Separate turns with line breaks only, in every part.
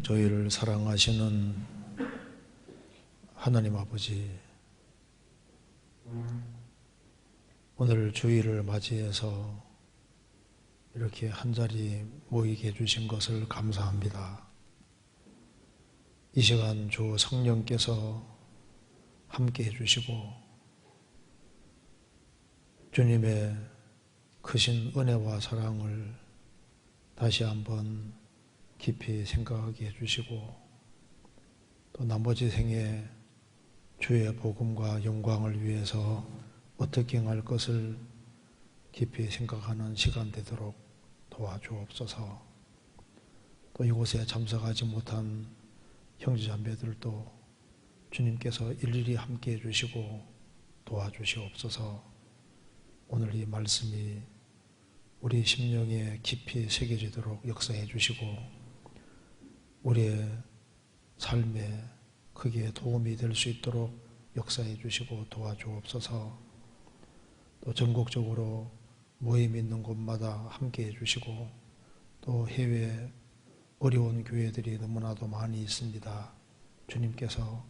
저희를 사랑하시는 하나님 아버지, 오늘 주일을 맞이해서 이렇게 한자리 모이게 해주신 것을 감사합니다. 이 시간 주 성령께서 함께 해주시고 주님의 크신 은혜와 사랑을 다시 한번 깊이 생각하게 해주시고 또 나머지 생에 주의 복음과 영광을 위해서 어떻게 행할 것을 깊이 생각하는 시간 되도록 도와주옵소서. 또 이곳에 참석하지 못한 형제자매들도 주님께서 일일이 함께 해주시고 도와주시옵소서. 오늘 이 말씀이 우리 심령에 깊이 새겨지도록 역사해 주시고 우리의 삶에 크게 도움이 될 수 있도록 역사해 주시고 도와주옵소서. 또 전국적으로 모임 있는 곳마다 함께 해주시고 또 해외 어려운 교회들이 너무나도 많이 있습니다. 주님께서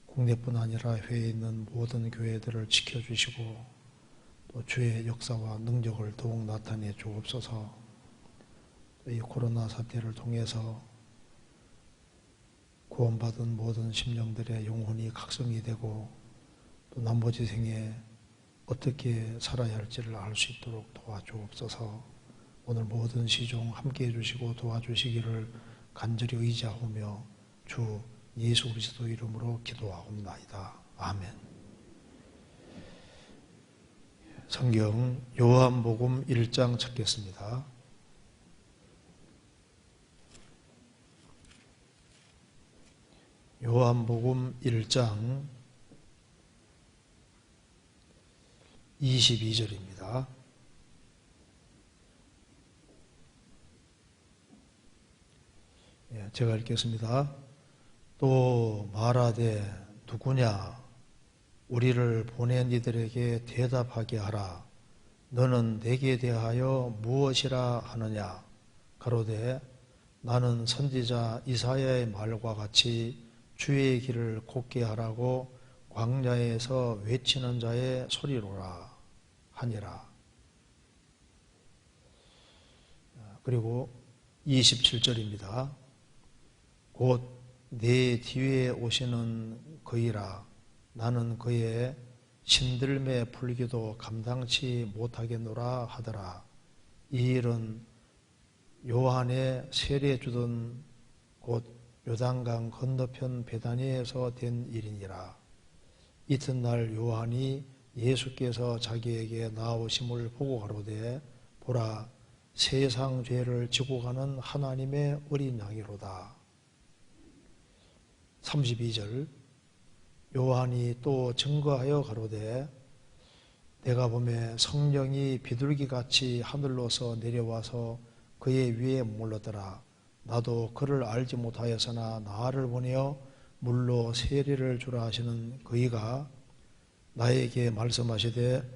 국내뿐 아니라 해외에 있는 모든 교회들을 지켜주시고 또 주의 역사와 능력을 더욱 나타내 주옵소서. 이 코로나 사태를 통해서 구원받은 모든 심령들의 영혼이 각성이 되고 또 나머지 생에 어떻게 살아야 할지를 알 수 있도록 도와주옵소서. 오늘 모든 시종 함께 해주시고 도와주시기를 간절히 의지하오며 주 예수 그리스도 이름으로 기도하옵나이다. 아멘. 성경 요한복음 1장 찾겠습니다. 요한복음 1장 22절입니다. 제가 읽겠습니다. 또 말하되 누구냐? 우리를 보낸 이들에게 대답하게 하라. 너는 내게 대하여 무엇이라 하느냐? 가로되 나는 선지자 이사야의 말과 같이 주의 길을 곧게 하라고 광야에서 외치는 자의 소리로라 하니라. 그리고 27절입니다. 곧 내 뒤에 오시는 그이라. 나는 그의 신들매 풀기도 감당치 못하겠노라 하더라. 이 일은 요한의 세례 주던 곳 요단강 건너편 베다니에서 된 일이니라. 이튿날 요한이 예수께서 자기에게 나오심을 보고 가로되 보라 세상 죄를 지고 가는 하나님의 어린 양이로다. 32절 요한이 또 증거하여 가로되 내가 보매 성령이 비둘기같이 하늘로서 내려와서 그의 위에 머물렀더라. 나도 그를 알지 못하였으나 나를 보내어 물로 세례를 주라 하시는 그이가 나에게 말씀하시되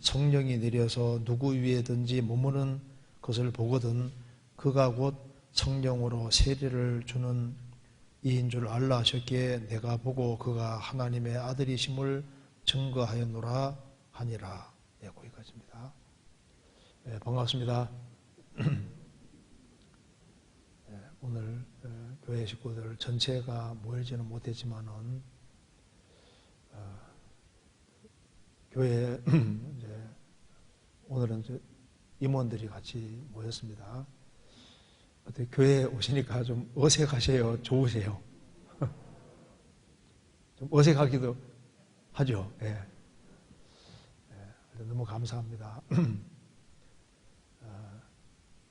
성령이 내려서 누구 위에든지 머무는 것을 보거든 그가 곧 성령으로 세례를 주는 이인 줄 알라 하셨기에 내가 보고 그가 하나님의 아들이심을 증거하였노라 하니라. 거기까지입니다. 반갑습니다. 오늘 교회 식구들 전체가 모이지는 못했지만은 교회 이제 오늘은 이제 임원들이 같이 모였습니다. 어떻게 교회에 오시니까 좀 어색하세요? 좋으세요? 좀 어색하기도 하죠. 예. 너무 감사합니다.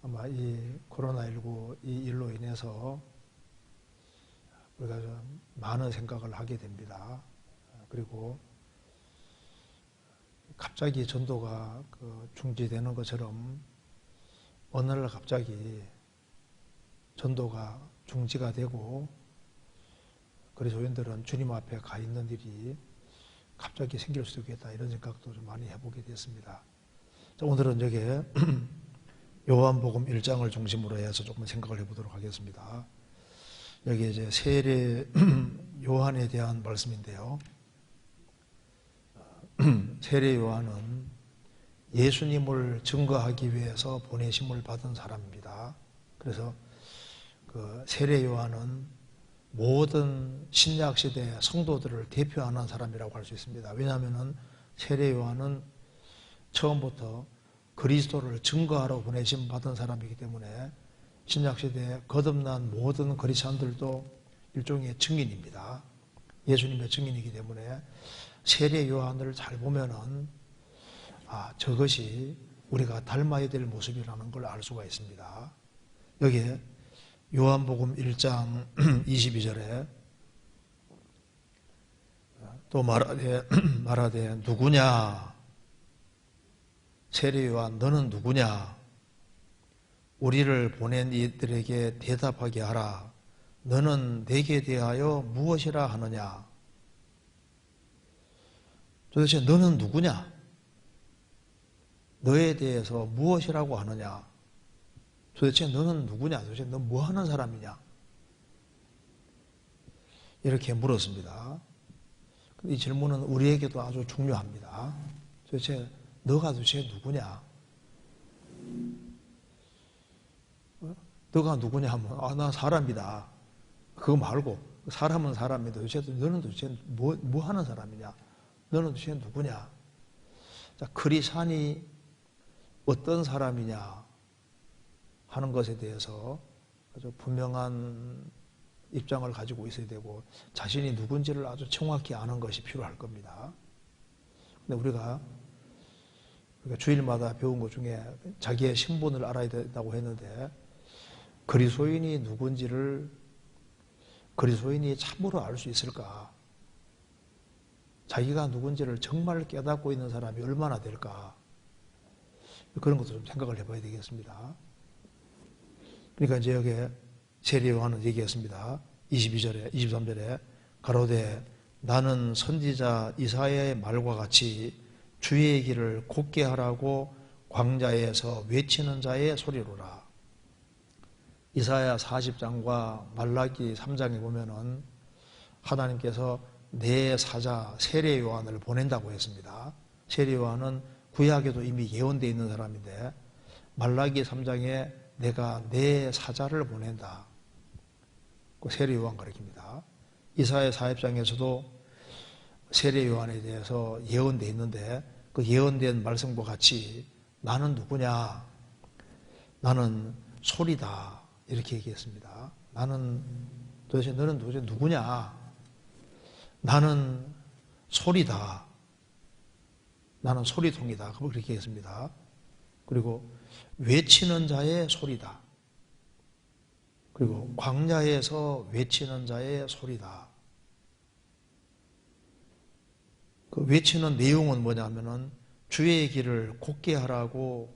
아마 이 코로나19 이 일로 인해서 우리가 좀 많은 생각을 하게 됩니다. 그리고 갑자기 전도가 중지되는 것처럼 어느 날 갑자기 전도가 중지가 되고 그리스도인들은 주님 앞에 가 있는 일이 갑자기 생길 수도 있겠다 이런 생각도 좀 많이 해보게 됐습니다. 자, 오늘은 여기에 요한복음 1장을 중심으로 해서 조금 생각을 해보도록 하겠습니다. 여기 이제 세례 요한에 대한 말씀인데요. 세례 요한은 예수님을 증거하기 위해서 보내심을 받은 사람입니다. 그래서 그 세례 요한은 모든 신약 시대 성도들을 대표하는 사람이라고 할 수 있습니다. 왜냐하면 세례 요한은 처음부터 그리스도를 증거하러 보내심 받은 사람이기 때문에 신약 시대에 거듭난 모든 그리스도인들도 일종의 증인입니다. 예수님의 증인이기 때문에 세례 요한을 잘 보면은 저것이 우리가 닮아야 될 모습이라는 걸 알 수가 있습니다. 여기에 요한복음 1장 22절에 또 말하되 누구냐? 세례 요한 너는 누구냐? 우리를 보낸 이들에게 대답하게 하라. 너는 내게 대하여 무엇이라 하느냐? 도대체 너는 누구냐? 너에 대해서 무엇이라고 하느냐? 도대체 너는 누구냐? 도대체 너 뭐 하는 사람이냐? 이렇게 물었습니다. 이 질문은 우리에게도 아주 중요합니다. 도대체 너가 도대체 누구냐? 너가 누구냐 하면 나 사람이다. 그거 말고 사람은 사람이다. 도대체 너는 도대체 뭐 하는 사람이냐? 너는 도대체 누구냐? 자, 크리스찬이 어떤 사람이냐 하는 것에 대해서 아주 분명한 입장을 가지고 있어야 되고 자신이 누군지를 아주 정확히 아는 것이 필요할 겁니다. 근데 우리가 주일마다 배운 것 중에 자기의 신분을 알아야 된다고 했는데 그리스도인이 누군지를 그리스도인이 참으로 알 수 있을까? 자기가 누군지를 정말 깨닫고 있는 사람이 얼마나 될까? 그런 것도 좀 생각을 해봐야 되겠습니다. 그러니까 이제 여기에 세례 요한은 얘기했습니다. 22절에 23절에 가로되 나는 선지자 이사야의 말과 같이 주의 길을 곧게 하라고 광야에서 외치는 자의 소리로라. 이사야 40장과 말라기 3장에 보면은 하나님께서 내 사자 세례 요한을 보낸다고 했습니다. 세례 요한은 구약에도 이미 예언되어 있는 사람인데 말라기 3장에 내가 내 사자를 보낸다. 그 세례 요한 가르칩니다. 이사야 40장에서도 세례 요한에 대해서 예언되어 있는데 그 예언된 말씀과 같이 나는 누구냐? 나는 소리다. 이렇게 얘기했습니다. 너는 도대체 누구냐? 나는 소리다. 나는 소리통이다. 그렇게 얘기했습니다. 그리고 외치는 자의 소리다. 그리고 광야에서 외치는 자의 소리다. 그 외치는 내용은 뭐냐면은 주의 길을 곧게 하라고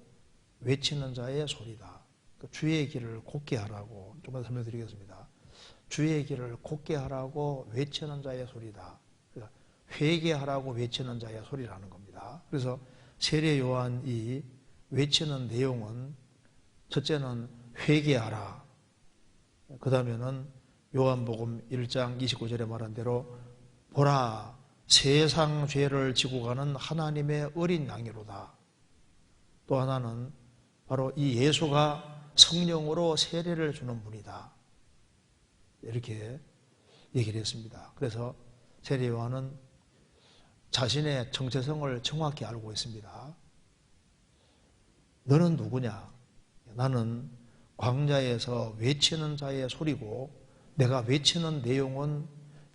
외치는 자의 소리다. 주의 길을 곧게 하라고 좀 더 설명드리겠습니다. 주의 길을 곧게 하라고 외치는 자의 소리다. 그러니까 회개하라고 외치는 자의 소리라는 겁니다. 그래서 세례 요한이 외치는 내용은 첫째는 회개하라. 그 다음에는 요한복음 1장 29절에 말한 대로 보라 세상 죄를 지고 가는 하나님의 어린 양이로다. 또 하나는 바로 이 예수가 성령으로 세례를 주는 분이다. 이렇게 얘기를 했습니다. 그래서 세례 요한은 자신의 정체성을 정확히 알고 있습니다. 너는 누구냐? 나는 광야에서 외치는 자의 소리고 내가 외치는 내용은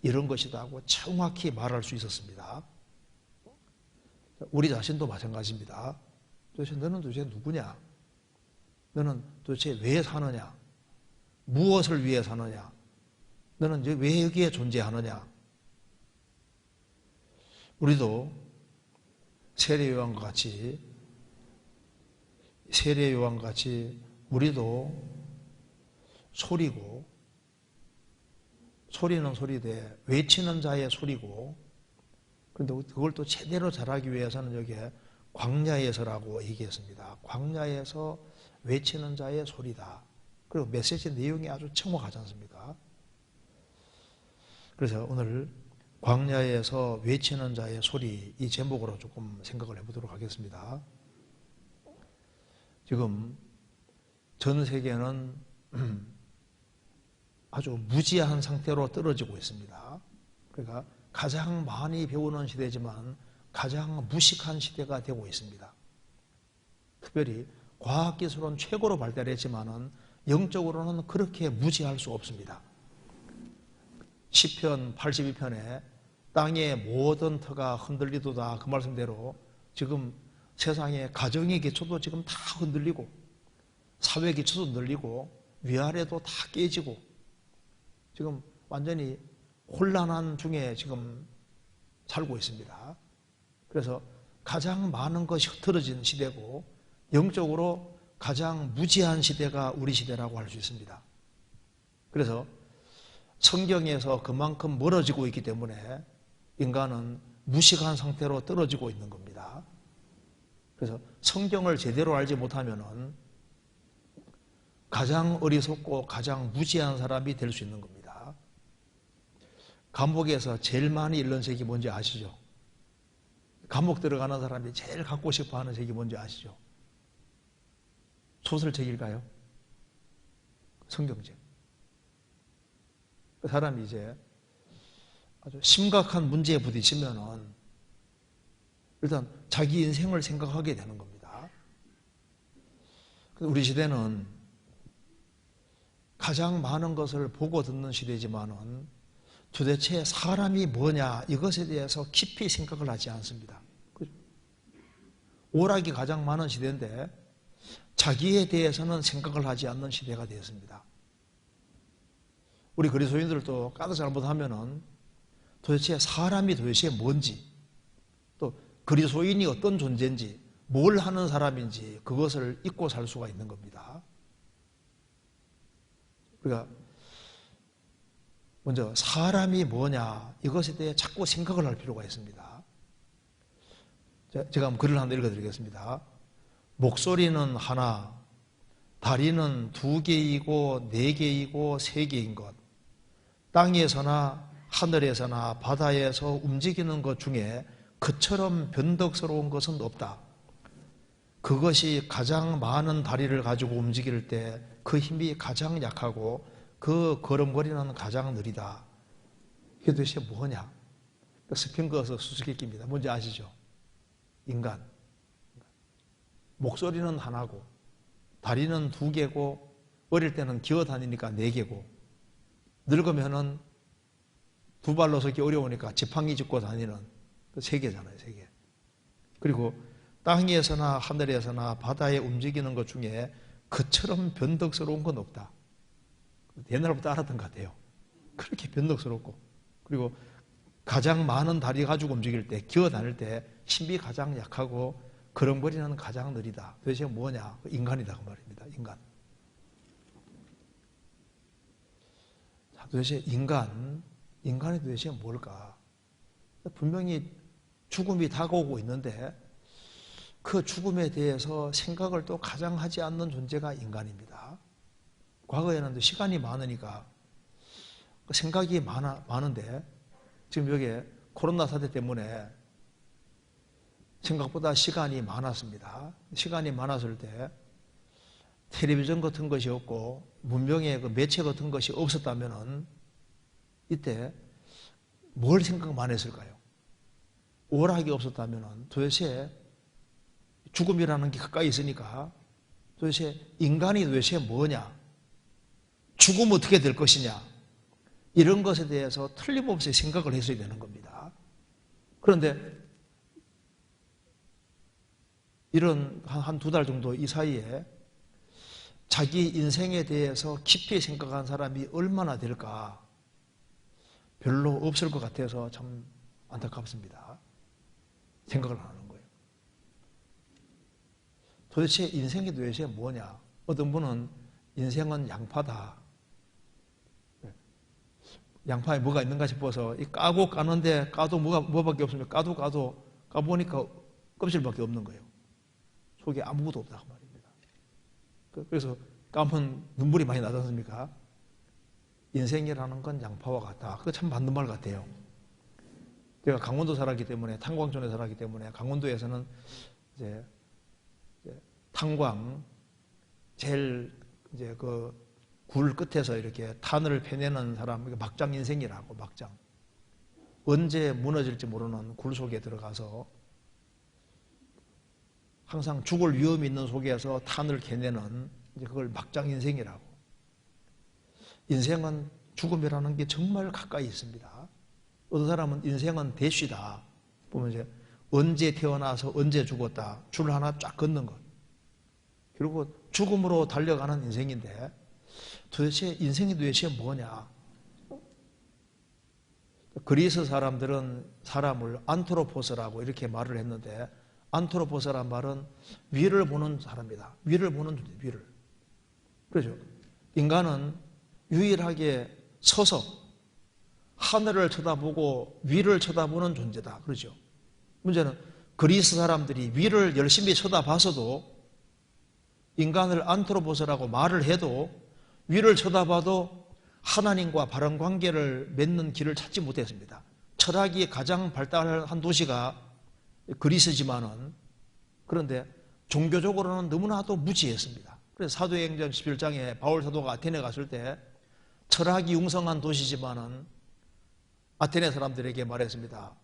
이런 것이다 하고 정확히 말할 수 있었습니다. 우리 자신도 마찬가지입니다. 도대체 너는 도대체 누구냐? 너는 도대체 왜 사느냐? 무엇을 위해 사느냐? 너는 왜 여기에 존재하느냐? 우리도 세례 요한과 같이 우리도 소리고 소리는 소리되 외치는 자의 소리고 그런데 그걸 또 제대로 잘하기 위해서는 여기에 광야에서라고 얘기했습니다. 광야에서 외치는 자의 소리다. 그리고 메시지 내용이 아주 청확하지 않습니까? 그래서 오늘 광야에서 외치는 자의 소리, 이 제목으로 조금 생각을 해보도록 하겠습니다. 지금 전 세계는 아주 무지한 상태로 떨어지고 있습니다. 그러니까 가장 많이 배우는 시대지만 가장 무식한 시대가 되고 있습니다. 특별히 과학기술은 최고로 발달했지만은 영적으로는 그렇게 무지할 수 없습니다. 시편 82편에 땅의 모든 터가 흔들리도다, 그 말씀대로 지금 세상의 가정의 기초도 지금 다 흔들리고 사회 기초도 흔들리고 위아래도 다 깨지고 지금 완전히 혼란한 중에 지금 살고 있습니다. 그래서 가장 많은 것이 흐트러진 시대고 영적으로 가장 무지한 시대가 우리 시대라고 할 수 있습니다. 그래서 성경에서 그만큼 멀어지고 있기 때문에 인간은 무식한 상태로 떨어지고 있는 겁니다. 그래서 성경을 제대로 알지 못하면은 가장 어리석고 가장 무지한 사람이 될 수 있는 겁니다. 감옥에서 제일 많이 읽는 책이 뭔지 아시죠? 감옥 들어가는 사람이 제일 갖고 싶어 하는 책이 뭔지 아시죠? 소설책일까요? 성경책. 그 사람이 이제 아주 심각한 문제에 부딪히면은 일단 자기 인생을 생각하게 되는 겁니다. 우리 시대는 가장 많은 것을 보고 듣는 시대지만은 도대체 사람이 뭐냐 이것에 대해서 깊이 생각을 하지 않습니다. 오락이 가장 많은 시대인데 자기에 대해서는 생각을 하지 않는 시대가 되었습니다. 우리 그리스도인들도 까딱 잘못하면은 도대체 사람이 도대체 뭔지 또 그리스도인이 어떤 존재인지 뭘 하는 사람인지 그것을 잊고 살 수가 있는 겁니다. 우리가 먼저 사람이 뭐냐 이것에 대해 자꾸 생각을 할 필요가 있습니다. 제가 한번 글을 하나 읽어드리겠습니다. 목소리는 하나, 다리는 2개이고 4개이고 3개인 것, 땅에서나 하늘에서나 바다에서 움직이는 것 중에 그처럼 변덕스러운 것은 없다. 그것이 가장 많은 다리를 가지고 움직일 때 그 힘이 가장 약하고 그 걸음걸이는 가장 느리다. 이게 도대체 뭐냐? 스핑크에서 수수께끼입니다. 뭔지 아시죠? 인간. 목소리는 하나고 다리는 2개고 어릴 때는 기어다니니까 4개고 늙으면은 2발로 서기 어려우니까 지팡이 짚고 다니는 3개잖아요. 3개. 그리고 땅에서나 하늘에서나 바다에 움직이는 것 중에 그처럼 변덕스러운 건 없다. 옛날부터 알았던 것 같아요. 그렇게 변덕스럽고 그리고 가장 많은 다리 가지고 움직일 때 기어다닐 때 힘이 가장 약하고 걸음걸이는 가장 느리다. 도대체 뭐냐? 인간이다 그 말입니다. 인간. 자, 도대체 인간이 도대체 뭘까? 분명히 죽음이 다가오고 있는데 그 죽음에 대해서 생각을 또 가장 하지 않는 존재가 인간입니다. 과거에는 시간이 많으니까 생각이 많은데 지금 여기 코로나 사태 때문에 생각보다 시간이 많았습니다. 시간이 많았을 때 텔레비전 같은 것이 없고 문명의 그 매체 같은 것이 없었다면은 이때 뭘 생각만 했을까요? 오락이 없었다면은 도대체 죽음이라는 게 가까이 있으니까 도대체 인간이 도대체 뭐냐? 죽으면 어떻게 될 것이냐? 이런 것에 대해서 틀림없이 생각을 했어야 되는 겁니다. 그런데 이런 한 2달 정도 이 사이에 자기 인생에 대해서 깊이 생각한 사람이 얼마나 될까? 별로 없을 것 같아서 참 안타깝습니다. 생각을 안 하는 거예요. 도대체 인생이 도대체 뭐냐? 어떤 분은 인생은 양파다. 양파에 뭐가 있는가 싶어서 까고 까는데 까도 뭐밖에 없습니까? 까도 까보니까 껍질밖에 없는 거예요. 속에 아무것도 없다 그 말입니다. 그래서 까면 눈물이 많이 나지 않습니까? 인생이라는 건 양파와 같다. 그거 참 맞는 말 같아요. 제가 강원도 살았기 때문에, 탄광촌에 살았기 때문에, 강원도에서는 이제 탄광 제일 이제 그 굴 끝에서 이렇게 탄을 패내는 사람, 막장 인생이라고, 막장. 언제 무너질지 모르는 굴 속에 들어가서 항상 죽을 위험이 있는 속에서 탄을 캐내는, 이제 그걸 막장 인생이라고. 인생은 죽음이라는 게 정말 가까이 있습니다. 어떤 사람은 인생은 대쉬다. 보면 이제 언제 태어나서 언제 죽었다. 줄 하나 쫙 긋는 것. 그리고 죽음으로 달려가는 인생인데 도대체 인생이 도대체 뭐냐? 그리스 사람들은 사람을 안트로포스라고 이렇게 말을 했는데, 안트로포스란 말은 위를 보는 사람이다. 위를 보는 존재, 위를. 그렇죠? 인간은 유일하게 서서 하늘을 쳐다보고 위를 쳐다보는 존재다. 그렇죠? 문제는 그리스 사람들이 위를 열심히 쳐다봐서도, 인간을 안트로포스라고 말을 해도 위를 쳐다봐도 하나님과 바른 관계를 맺는 길을 찾지 못했습니다. 철학이 가장 발달한 도시가 그리스지만은, 그런데 종교적으로는 너무나도 무지했습니다. 그래서 사도행전 11장에 바울 사도가 아테네 갔을 때 철학이 융성한 도시지만은 아테네 사람들에게 말했습니다.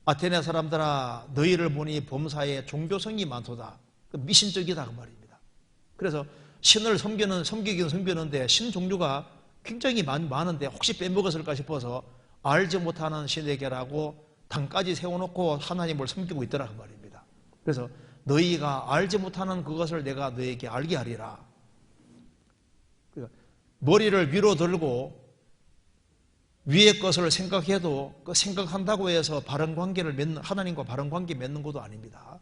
아테네 사람들아, 너희를 보니 범사에 종교성이 많도다. 미신적이다 그 말입니다. 그래서 신을 섬기긴 섬기는데 신 종류가 굉장히 많은데 혹시 빼먹었을까 싶어서 알지 못하는 신에게라고 당까지 세워놓고 하나님을 섬기고 있더라 그 말입니다. 그래서 너희가 알지 못하는 그것을 내가 너에게 알게 하리라. 그러니까 머리를 위로 들고 위의 것을 생각해도 그 생각한다고 해서 바른 관계를 맺는, 하나님과 바른 관계 맺는 것도 아닙니다.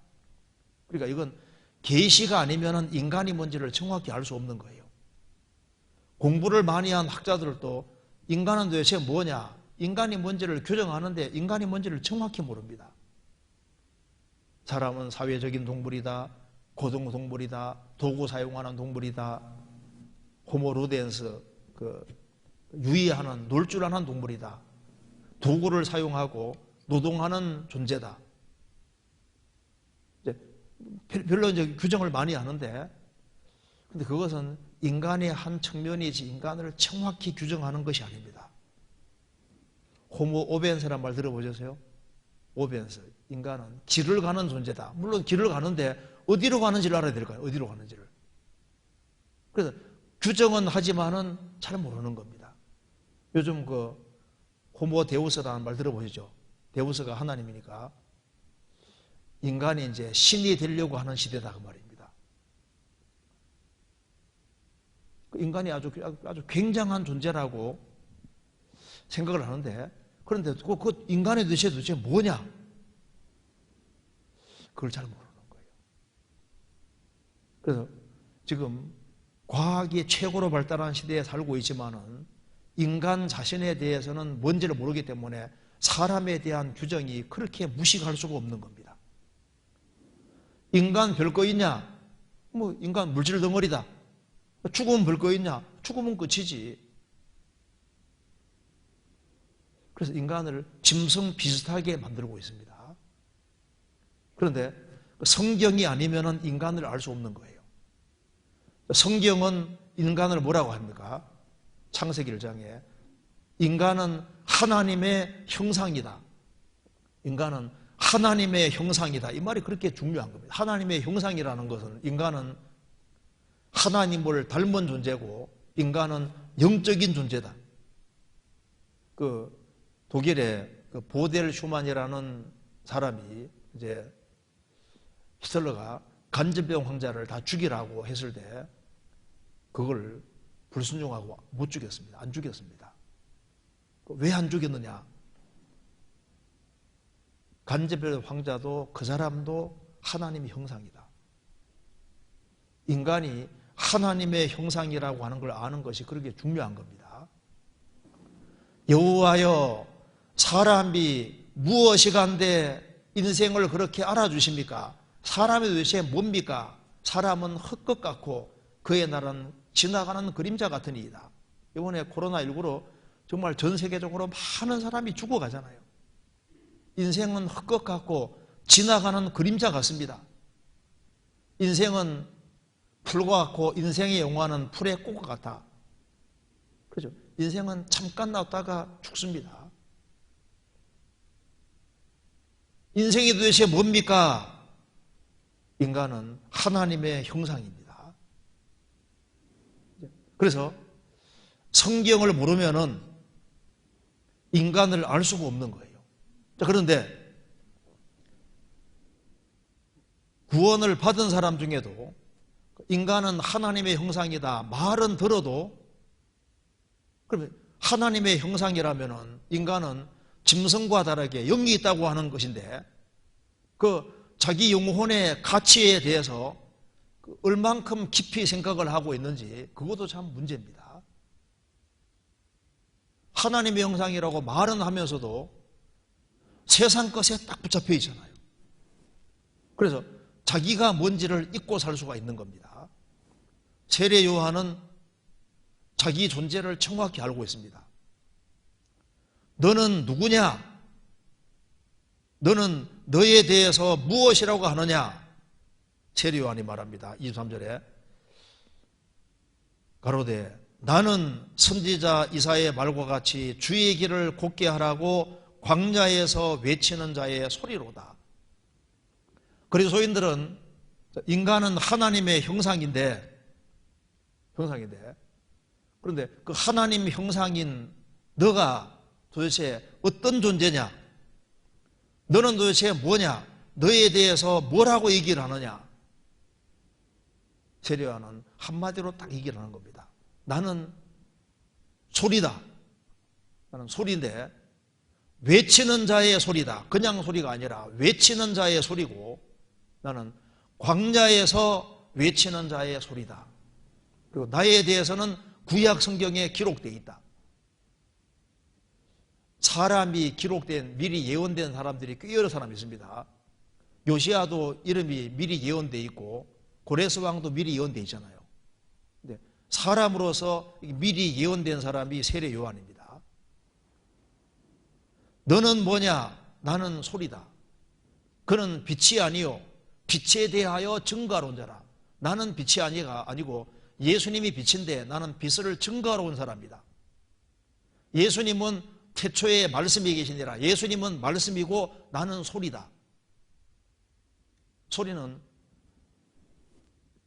그러니까 이건 계시가 아니면 인간이 뭔지를 정확히 알 수 없는 거예요. 공부를 많이 한 학자들도 인간은 도대체 뭐냐, 인간이 뭔지를 규정하는데 인간이 뭔지를 정확히 모릅니다. 사람은 사회적인 동물이다, 고등동물이다, 도구 사용하는 동물이다, 호모 루덴스, 유의하는, 놀 줄 아는 동물이다, 도구를 사용하고 노동하는 존재다. 별로 이제 규정을 많이 하는데, 근데 그것은 인간의 한 측면이지 인간을 정확히 규정하는 것이 아닙니다. 호모 오벤스란 말 들어보셨어요? 오벤스. 인간은 길을 가는 존재다. 물론 길을 가는데 어디로 가는지를 알아야 될까요? 어디로 가는지를. 그래서 규정은 하지만은 잘 모르는 겁니다. 요즘 호모 데우스라는 말 들어보시죠? 데우스가 하나님이니까 인간이 이제 신이 되려고 하는 시대다 그 말입니다. 인간이 아주 굉장한 존재라고 생각을 하는데, 그런데 그 인간의 도대체 뭐냐? 그걸 잘 모르는 거예요. 그래서 지금 과학이 최고로 발달한 시대에 살고 있지만은 인간 자신에 대해서는 뭔지를 모르기 때문에 사람에 대한 규정이 그렇게 무식할 수가 없는 겁니다. 인간 별거 있냐? 인간 물질 덩어리다. 죽으면 별거 있냐? 죽으면 끝이지. 그래서 인간을 짐승 비슷하게 만들고 있습니다. 그런데 성경이 아니면은 인간을 알 수 없는 거예요. 성경은 인간을 뭐라고 합니까? 창세기 1장에 인간은 하나님의 형상이다. 인간은 하나님의 형상이다. 이 말이 그렇게 중요한 겁니다. 하나님의 형상이라는 것은 인간은 하나님을 닮은 존재고 인간은 영적인 존재다. 독일의 보델 슈만이라는 사람이 이제 히틀러가 간질병 환자를 다 죽이라고 했을 때 그걸 불순종하고 못 죽였습니다. 안 죽였습니다. 왜 안 죽였느냐? 간질병 환자도 그 사람도 하나님의 형상이다. 인간이 하나님의 형상이라고 하는 걸 아는 것이 그렇게 중요한 겁니다. 여호와여, 사람이 무엇이간데 인생을 그렇게 알아주십니까? 사람이 도대체 뭡니까? 사람은 흙것 같고 그의 날은 지나가는 그림자 같으니이다. 이번에 코로나19로 정말 전 세계적으로 많은 사람이 죽어가잖아요. 인생은 헛것 같고 지나가는 그림자 같습니다. 인생은 풀과 같고 인생의 영화는 풀의 꽃과 같아. 그죠? 인생은 잠깐 나왔다가 죽습니다. 인생이 도대체 뭡니까? 인간은 하나님의 형상입니다. 그래서 성경을 모르면은 인간을 알 수가 없는 거예요. 자, 그런데 구원을 받은 사람 중에도 인간은 하나님의 형상이다 말은 들어도, 그러면 하나님의 형상이라면은 인간은 짐승과 다르게 영이 있다고 하는 것인데, 그 자기 영혼의 가치에 대해서 얼만큼 깊이 생각을 하고 있는지 그것도 참 문제입니다. 하나님의 형상이라고 말은 하면서도 세상 것에 딱 붙잡혀 있잖아요. 그래서 자기가 뭔지를 잊고 살 수가 있는 겁니다. 세례 요한은 자기 존재를 정확히 알고 있습니다. 너는 누구냐? 너는 너에 대해서 무엇이라고 하느냐? 세례 요한이 말합니다. 23절에 가로되 나는 선지자 이사야의 말과 같이 주의 길을 곧게 하라고 광야에서 외치는 자의 소리로다. 그리스도인들은, 인간은 하나님의 형상인데 그런데 그 하나님 형상인 너가 도대체 어떤 존재냐? 너는 도대체 뭐냐? 너에 대해서 뭐라고 얘기를 하느냐? 세례 요한은 한마디로 딱 얘기를 하는 겁니다. 나는 소리다. 나는 소리인데 외치는 자의 소리다. 그냥 소리가 아니라 외치는 자의 소리고, 나는 광야에서 외치는 자의 소리다. 그리고 나에 대해서는 구약 성경에 기록되어 있다. 사람이 기록된, 미리 예언된 사람들이 꽤 여러 사람이 있습니다. 요시야도 이름이 미리 예언되어 있고 고레스 왕도 미리 예언되어 있잖아요. 근데 사람으로서 미리 예언된 사람이 세례 요한입니다. 너는 뭐냐? 나는 소리다. 그는 빛이 아니요 빛에 대하여 증거하러 온 자라. 나는 빛이 아니고 예수님이 빛인데 나는 빛을 증거하러 온 사람이다. 예수님은 태초에 말씀이 계시니라. 예수님은 말씀이고 나는 소리다.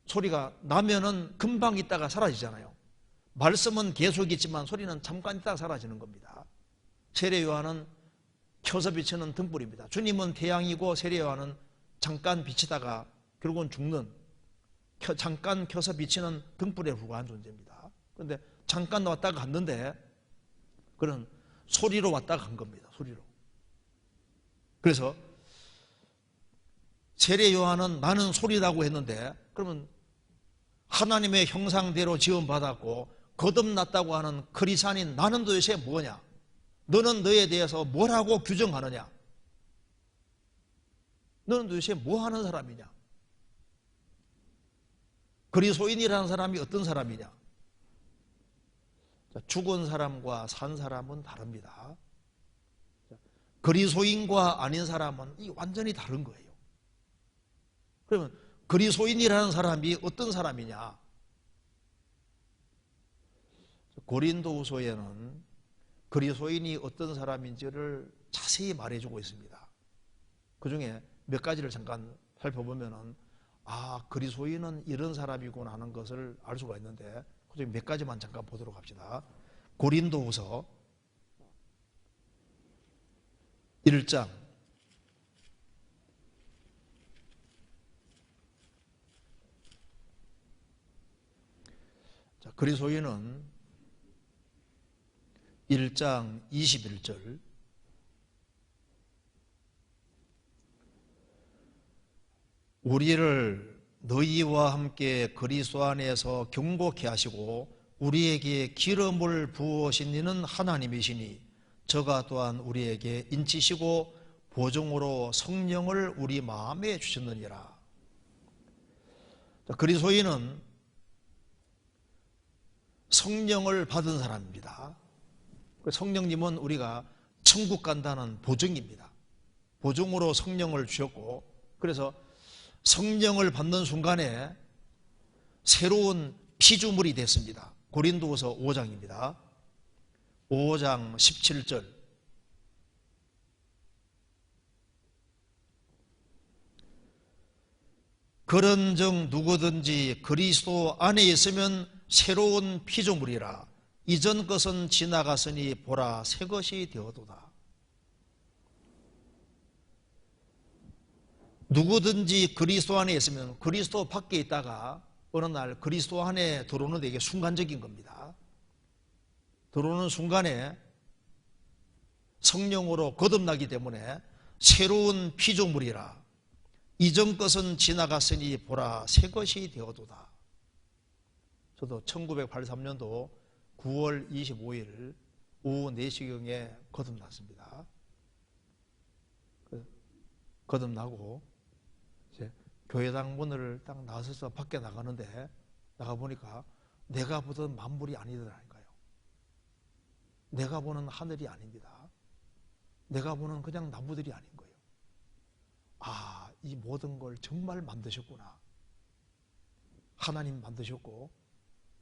소리가 나면은 금방 있다가 사라지잖아요. 말씀은 계속 있지만 소리는 잠깐 있다가 사라지는 겁니다. 세례 요한은 켜서 비치는 등불입니다. 주님은 태양이고 세례 요한은 잠깐 비치다가 결국은 죽는, 잠깐 켜서 비치는 등불에 불과한 존재입니다. 그런데 잠깐 왔다가 갔는데 그는 소리로 왔다가 간 겁니다. 소리로. 그래서 세례 요한은 나는 소리라고 했는데, 그러면 하나님의 형상대로 지음받았고 거듭났다고 하는 크리스찬인 나는 도대체 뭐냐? 너는 너에 대해서 뭐라고 규정하느냐? 너는 도대체 뭐 하는 사람이냐? 그리스도인이라는 사람이 어떤 사람이냐? 죽은 사람과 산 사람은 다릅니다. 그리스도인과 아닌 사람은 완전히 다른 거예요. 그러면 그리스도인이라는 사람이 어떤 사람이냐? 고린도후서에는 그리스도인이 어떤 사람인지를 자세히 말해주고 있습니다. 그중에 몇 가지를 잠깐 살펴보면은 그리스도인은 이런 사람이구나 하는 것을 알 수가 있는데, 그중에 몇 가지만 잠깐 보도록 합시다. 고린도후서 1장 1 그리스도인은 1장 21절 우리를 너희와 함께 그리스도 안에서 경고케 하시고 우리에게 기름을 부으신 이는 하나님이시니 저가 또한 우리에게 인치시고 보증으로 성령을 우리 마음에 주셨느니라. 그리스도인은 성령을 받은 사람입니다. 성령님은 우리가 천국 간다는 보증입니다. 보증으로 성령을 주셨고, 그래서 성령을 받는 순간에 새로운 피조물이 됐습니다. 고린도후서 5장입니다. 5장 17절. 그런즉 누구든지 그리스도 안에 있으면 새로운 피조물이라. 이전 것은 지나갔으니 보라 새 것이 되어도다. 누구든지 그리스도 안에 있으면, 그리스도 밖에 있다가 어느 날 그리스도 안에 들어오는 데 이게 순간적인 겁니다. 들어오는 순간에 성령으로 거듭나기 때문에 새로운 피조물이라. 이전 것은 지나갔으니 보라 새 것이 되어도다. 저도 1983년도 9월 25일 오후 4시경에 거듭났습니다. 거듭나고 이제 교회당 문을 딱 나서서 밖에 나가는데, 나가보니까 내가 보던 만물이 아니더라니까요. 내가 보는 하늘이 아닙니다. 내가 보는 그냥 나무들이 아닌 거예요. 아, 이 모든 걸 정말 만드셨구나. 하나님 만드셨고,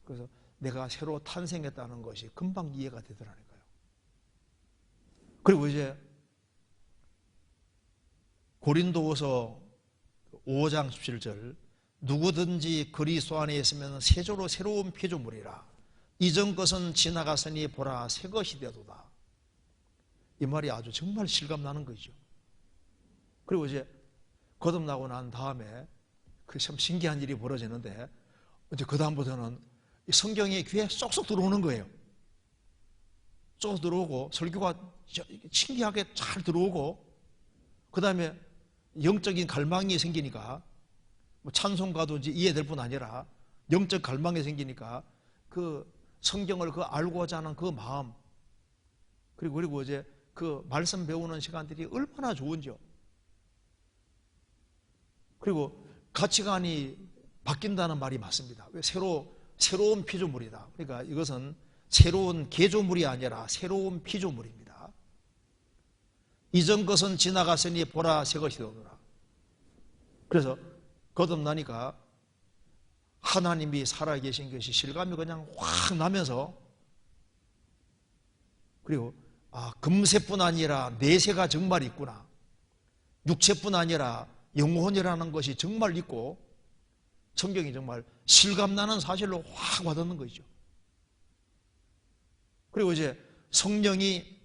그래서 내가 새로 탄생했다는 것이 금방 이해가 되더라니까요. 그리고 이제 고린도후서 5장 17절, 누구든지 그리스도 안에 있으면 새조로 새로운 피조물이라. 이전 것은 지나갔으니 보라 새 것이 되도다. 이 말이 아주 정말 실감나는 거죠. 그리고 이제 거듭나고 난 다음에 그 참 신기한 일이 벌어지는데, 이제 그 다음부터는 성경이 귀에 쏙쏙 들어오는 거예요. 쏙 들어오고 설교가 신기하게 잘 들어오고, 그 다음에 영적인 갈망이 생기니까, 뭐 찬송가도 이제 이해될 뿐 아니라 영적 갈망이 생기니까 그 성경을 그 알고자 하는 그 마음, 그리고 이제 그 말씀 배우는 시간들이 얼마나 좋은지요. 그리고 가치관이 바뀐다는 말이 맞습니다. 새로운 피조물이다. 그러니까 이것은 새로운 개조물이 아니라 새로운 피조물입니다. 이전 것은 지나갔으니 보라 새 것이 되오노라. 그래서 거듭나니까 하나님이 살아계신 것이 실감이 그냥 확 나면서, 그리고 금세뿐 아니라 내세가 정말 있구나, 육체뿐 아니라 영혼이라는 것이 정말 있고, 성경이 정말 실감나는 사실로 확 와닿는 거죠. 그리고 이제 성령이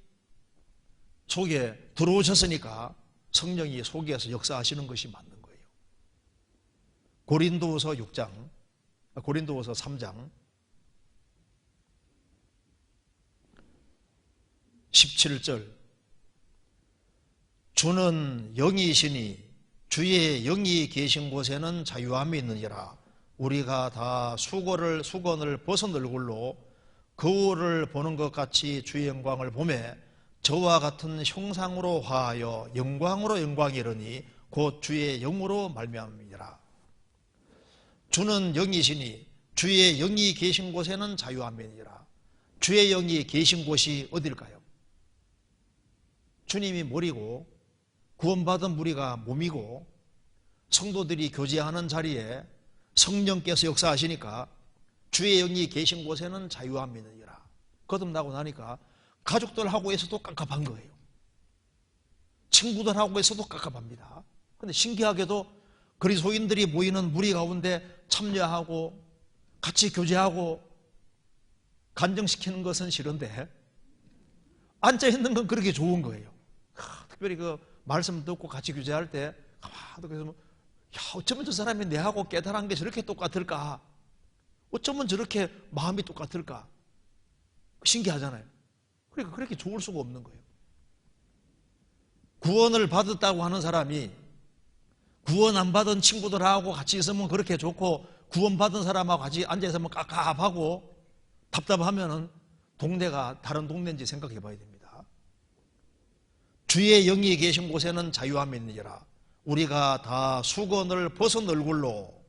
속에 들어오셨으니까 성령이 속에서 역사하시는 것이 맞는 거예요. 고린도후서 3장 17절, 주는 영이시니 주의 영이 계신 곳에는 자유함이 있느니라. 우리가 다 수건을 벗은 얼굴로 거울을 보는 것 같이 주의 영광을 보매 저와 같은 형상으로 화하여 영광으로 영광이 이르니 곧 주의 영으로 말미암음이라. 주는 영이시니 주의 영이 계신 곳에는 자유함이 있느니라. 주의 영이 계신 곳이 어딜까요? 주님이 머리고 구원받은 우리가 몸이고, 성도들이 교제하는 자리에 성령께서 역사하시니까 주의 영이 계신 곳에는 자유함이 있느니라. 거듭나고 나니까 가족들하고에서도 깝깝한 거예요. 친구들하고에서도 깝깝합니다. 그런데 신기하게도 그리스도인들이 모이는 무리 가운데 참여하고 같이 교제하고 간증시키는 것은 싫은데, 앉아있는 건 그렇게 좋은 거예요. 특별히 그 말씀 듣고 같이 교제할 때 그래서 어쩌면 저 사람이 내하고 깨달은 게 저렇게 똑같을까? 어쩌면 저렇게 마음이 똑같을까? 신기하잖아요. 그러니까 그렇게 좋을 수가 없는 거예요. 구원을 받았다고 하는 사람이 구원 안 받은 친구들하고 같이 있으면 그렇게 좋고, 구원 받은 사람하고 같이 앉아있으면 깝깝하고 답답하면은 동네가 다른 동네인지 생각해 봐야 됩니다. 주의 영이 계신 곳에는 자유함이 있느니라. 우리가 다 수건을 벗은 얼굴로,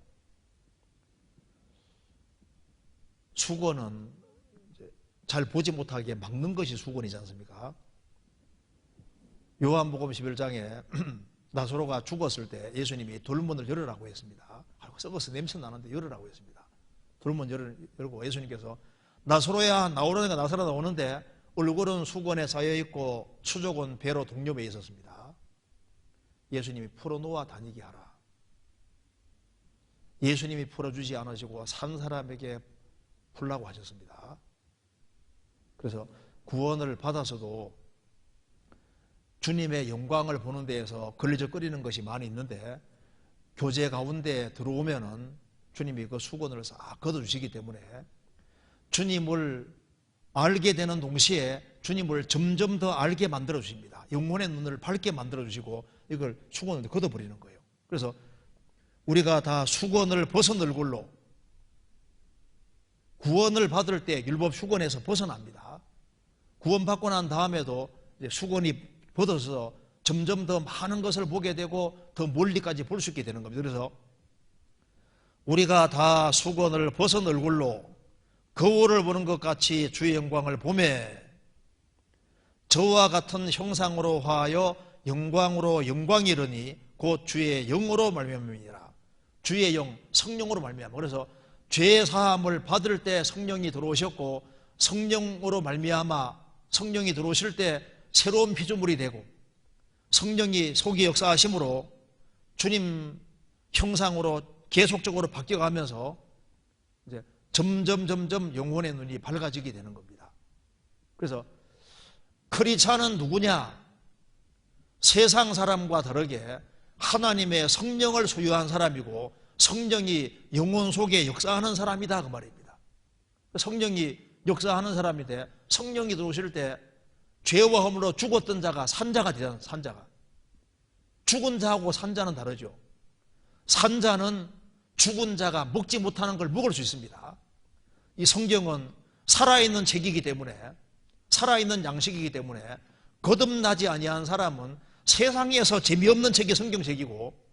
수건은 잘 보지 못하게 막는 것이 수건이지 않습니까? 요한복음 11장에 나사로가 죽었을 때 예수님이 돌문을 열으라고 했습니다. 썩어서 냄새 나는데 열으라고 했습니다. 돌문 열고 예수님께서 나사로야 나오라니까 나사로 나오는데 얼굴은 수건에 쌓여있고 수족은 배로 동료에 있었습니다. 예수님이 풀어놓아 다니게 하라. 예수님이 풀어주지 않으시고 산 사람에게 풀라고 하셨습니다. 그래서 구원을 받아서도 주님의 영광을 보는 데에서 걸리적거리는 것이 많이 있는데 교제 가운데 들어오면은 주님이 그 수건을 싹 걷어주시기 때문에 주님을 알게 되는 동시에 주님을 점점 더 알게 만들어 주십니다. 영혼의 눈을 밝게 만들어 주시고 이걸 수건을 걷어버리는 거예요. 그래서 우리가 다 수건을 벗은 얼굴로 구원을 받을 때 율법 수건에서 벗어납니다. 구원받고 난 다음에도 수건이 벗어서 점점 더 많은 것을 보게 되고 더 멀리까지 볼 수 있게 되는 겁니다. 그래서 우리가 다 수건을 벗은 얼굴로 거울을 보는 것 같이 주의 영광을 보매 저와 같은 형상으로 화하여 영광으로 영광이 이르니 곧 주의 영으로 말미암음이니라. 주의 영, 성령으로 말미암아. 그래서 죄 사함을 받을 때 성령이 들어오셨고 성령으로 말미암아 성령이 들어오실 때 새로운 피조물이 되고 성령이 속에 역사하심으로 주님 형상으로 계속적으로 바뀌어가면서 이제 점점 영혼의 눈이 밝아지게 되는 겁니다. 그래서 크리스찬은 누구냐? 세상 사람과 다르게 하나님의 성령을 소유한 사람이고 성령이 영혼 속에 역사하는 사람이다 그 말입니다. 성령이 역사하는 사람인데 성령이 들어오실 때 죄와 허물로 죽었던 자가 산자가 되잖아요. 산자가. 죽은 자하고 산자는 다르죠. 산자는 죽은 자가 먹지 못하는 걸 먹을 수 있습니다. 이 성경은 살아있는 책이기 때문에 살아있는 양식이기 때문에 거듭나지 아니한 사람은 세상에서 재미없는 책이 성경책이고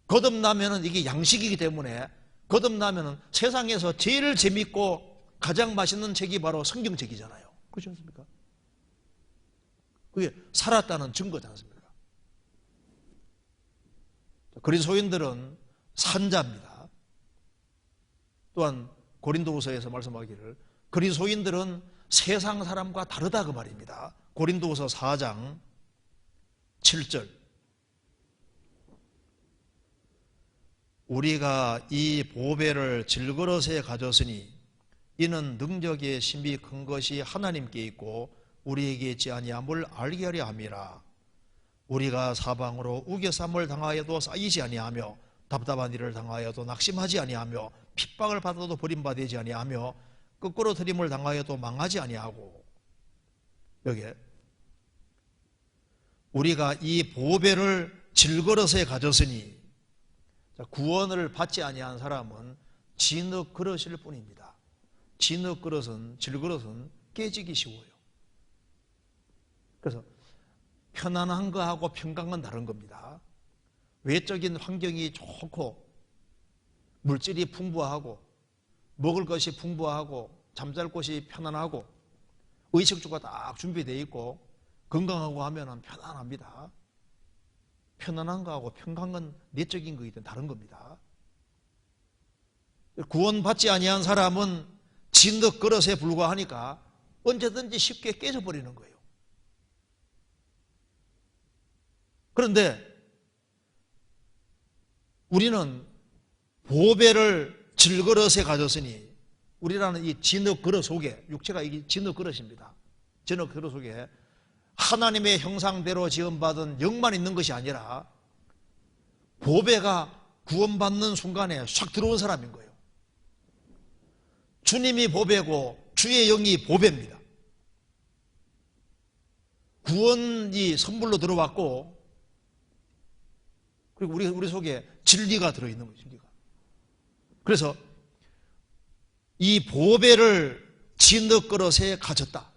거듭나면은 이게 양식이기 때문에 거듭나면은 세상에서 제일 재밌고 가장 맛있는 책이 바로 성경책이잖아요. 그렇지 않습니까? 그게 살았다는 증거지 않습니까? 그리스도인들은 산자입니다. 또한 고린도후서에서 말씀하기를 그리스도인들은 세상 사람과 다르다 그 말입니다. 고린도후서 4장 7절 우리가 이 보배를 질그릇에 가졌으니 이는 능력의 심이 큰 것이 하나님께 있고 우리에게 있지 아니함을 알게 하려 함이라. 우리가 사방으로 우겨쌈을 당하여도 쌓이지 아니하며 답답한 일을 당하여도 낙심하지 아니하며 핍박을 받아도 버림받지 아니하며 거꾸로 트림을 당하여도 망하지 아니하고 여기에 우리가 이 보배를 질그릇에 가졌으니 구원을 받지 아니한 사람은 진흙 그릇일 뿐입니다. 진흙 그릇은 질그릇은 깨지기 쉬워요. 그래서 편안한 거하고 평강은 다른 겁니다. 외적인 환경이 좋고 물질이 풍부하고 먹을 것이 풍부하고 잠잘 곳이 편안하고 의식주가 딱 준비되어 있고 건강하고 하면 편안합니다. 편안한 거하고 평강은 내적인 거이든 다른 겁니다. 구원받지 아니한 사람은 진흙 그릇에 불과하니까 언제든지 쉽게 깨져버리는 거예요. 그런데 우리는 보배를 질그릇에 가졌으니 우리라는 이 진흙 그릇 속에 육체가 이 진흙 그릇입니다. 진흙 그릇 속에 하나님의 형상대로 지음받은 영만 있는 것이 아니라 보배가 구원받는 순간에 싹 들어온 사람인 거예요. 주님이 보배고 주의 영이 보배입니다. 구원이 선물로 들어왔고 그리고 우리 속에 진리가 들어있는 거예요. 진리가. 그래서 이 보배를 진흙 그릇에 가졌다.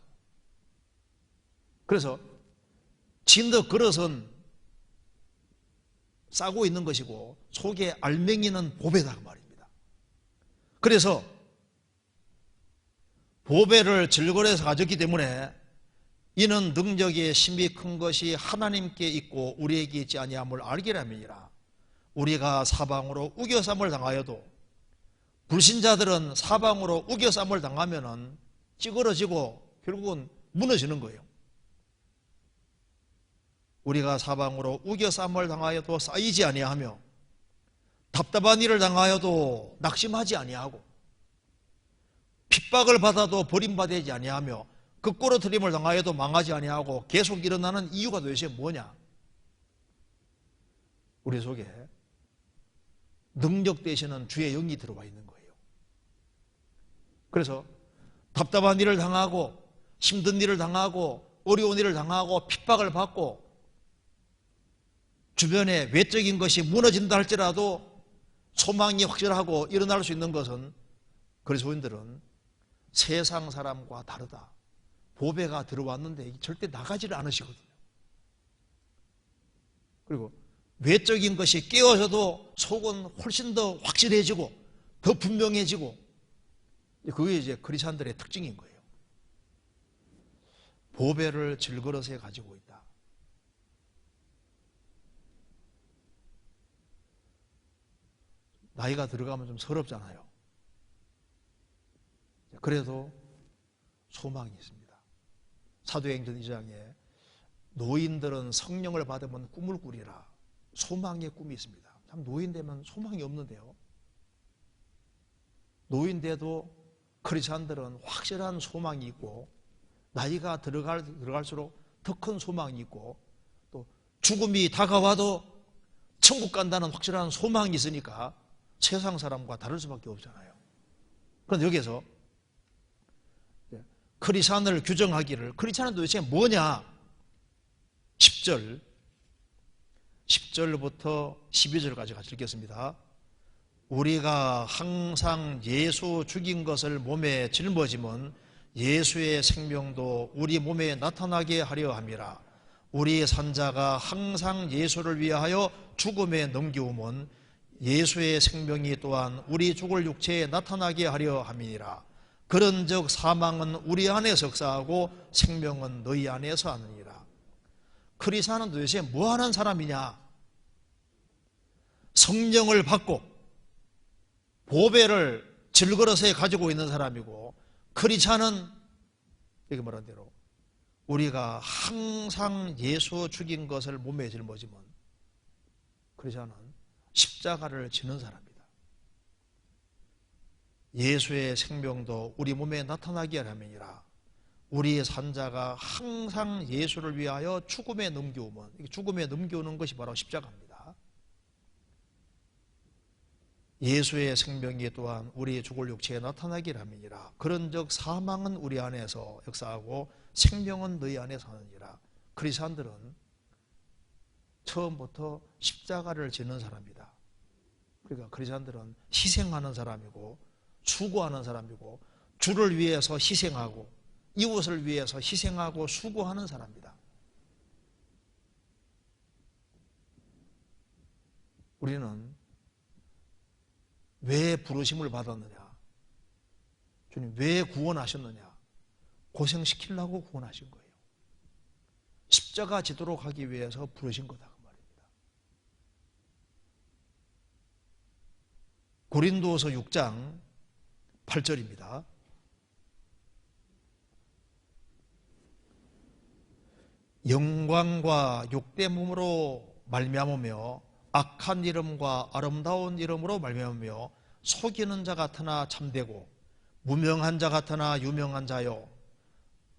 그래서 진흙 그릇은 싸고 있는 것이고 속에 알맹이는 보배다 그 말입니다. 그래서 보배를 질거려서 가졌기 때문에 이는 능력의 심히 큰 것이 하나님께 있고 우리에게 있지 아니함을 알기람이니라. 우리가 사방으로 우겨쌈을 당하여도, 불신자들은 사방으로 우겨쌈을 당하면은 찌그러지고 결국은 무너지는 거예요. 우리가 사방으로 우겨쌈을 당하여도 쌓이지 아니하며 답답한 일을 당하여도 낙심하지 아니하고 핍박을 받아도 버림받지 아니하며 극고로트림을 당하여도 망하지 아니하고 계속 일어나는 이유가 도대체 뭐냐? 우리 속에 능력 되시는 주의 영이 들어와 있는 거예요. 그래서 답답한 일을 당하고 힘든 일을 당하고 어려운 일을 당하고 핍박을 받고 주변에 외적인 것이 무너진다 할지라도 소망이 확실하고 일어날 수 있는 것은, 그리스도인들은 세상 사람과 다르다. 보배가 들어왔는데 절대 나가지를 않으시거든요. 그리고 외적인 것이 깨어져도 속은 훨씬 더 확실해지고 더 분명해지고, 그게 이제 크리스찬들의 특징인 거예요. 보배를 질그릇에 가지고 있다. 나이가 들어가면 좀 서럽잖아요. 그래도 소망이 있습니다. 사도행전 2장에 노인들은 성령을 받으면 꿈을 꾸리라. 소망의 꿈이 있습니다. 참 노인 되면 소망이 없는데요. 노인 돼도 크리스찬들은 확실한 소망이 있고 나이가 들어갈수록 더 큰 소망이 있고 또 죽음이 다가와도 천국 간다는 확실한 소망이 있으니까 세상 사람과 다를 수밖에 없잖아요. 그런데 여기서 크리스찬을 규정하기를, 크리스찬은 도대체 뭐냐? 10절부터 12절까지 같이 읽겠습니다. 우리가 항상 예수 죽인 것을 몸에 짊어지면 예수의 생명도 우리 몸에 나타나게 하려 함이라. 우리 산자가 항상 예수를 위하여 죽음에 넘기우면 예수의 생명이 또한 우리 죽을 육체에 나타나게 하려 함이니라. 그런즉 사망은 우리 안에 석사하고 생명은 너희 안에서 하느니라. 크리스찬은 도대체 뭐하는 사람이냐? 성령을 받고 보배를 질그릇에 가지고 있는 사람이고, 크리스찬은 여기 말한 대로 우리가 항상 예수 죽인 것을 몸에 짊어지면 크리스찬은 십자가를 지는 사람입니다. 예수의 생명도 우리 몸에 나타나게 하려니라. 우리의 산자가 항상 예수를 위하여 죽음에 넘겨오면, 죽음에 넘겨오는 것이 바로 십자가입니다. 예수의 생명이 또한 우리의 죽을 육체에 나타나게 하느니라. 그런즉 사망은 우리 안에서 역사하고 생명은 너희 안에서 하느니라. 크리스찬들은 처음부터 십자가를 지는 사람이다. 그러니까 크리스찬들은 희생하는 사람이고 수고하는 사람이고 주를 위해서 희생하고 이웃을 위해서 희생하고 수고하는 사람이다. 우리는 왜 부르심을 받았느냐? 주님 왜 구원하셨느냐? 고생시키려고 구원하신 거예요. 십자가 지도록 하기 위해서 부르신 거다 그 말입니다. 고린도서 6장 8절입니다. 영광과 욕된 몸으로 말미암으며 악한 이름과 아름다운 이름으로 말미암으며 속이는 자 같으나 참되고 무명한 자 같으나 유명한 자요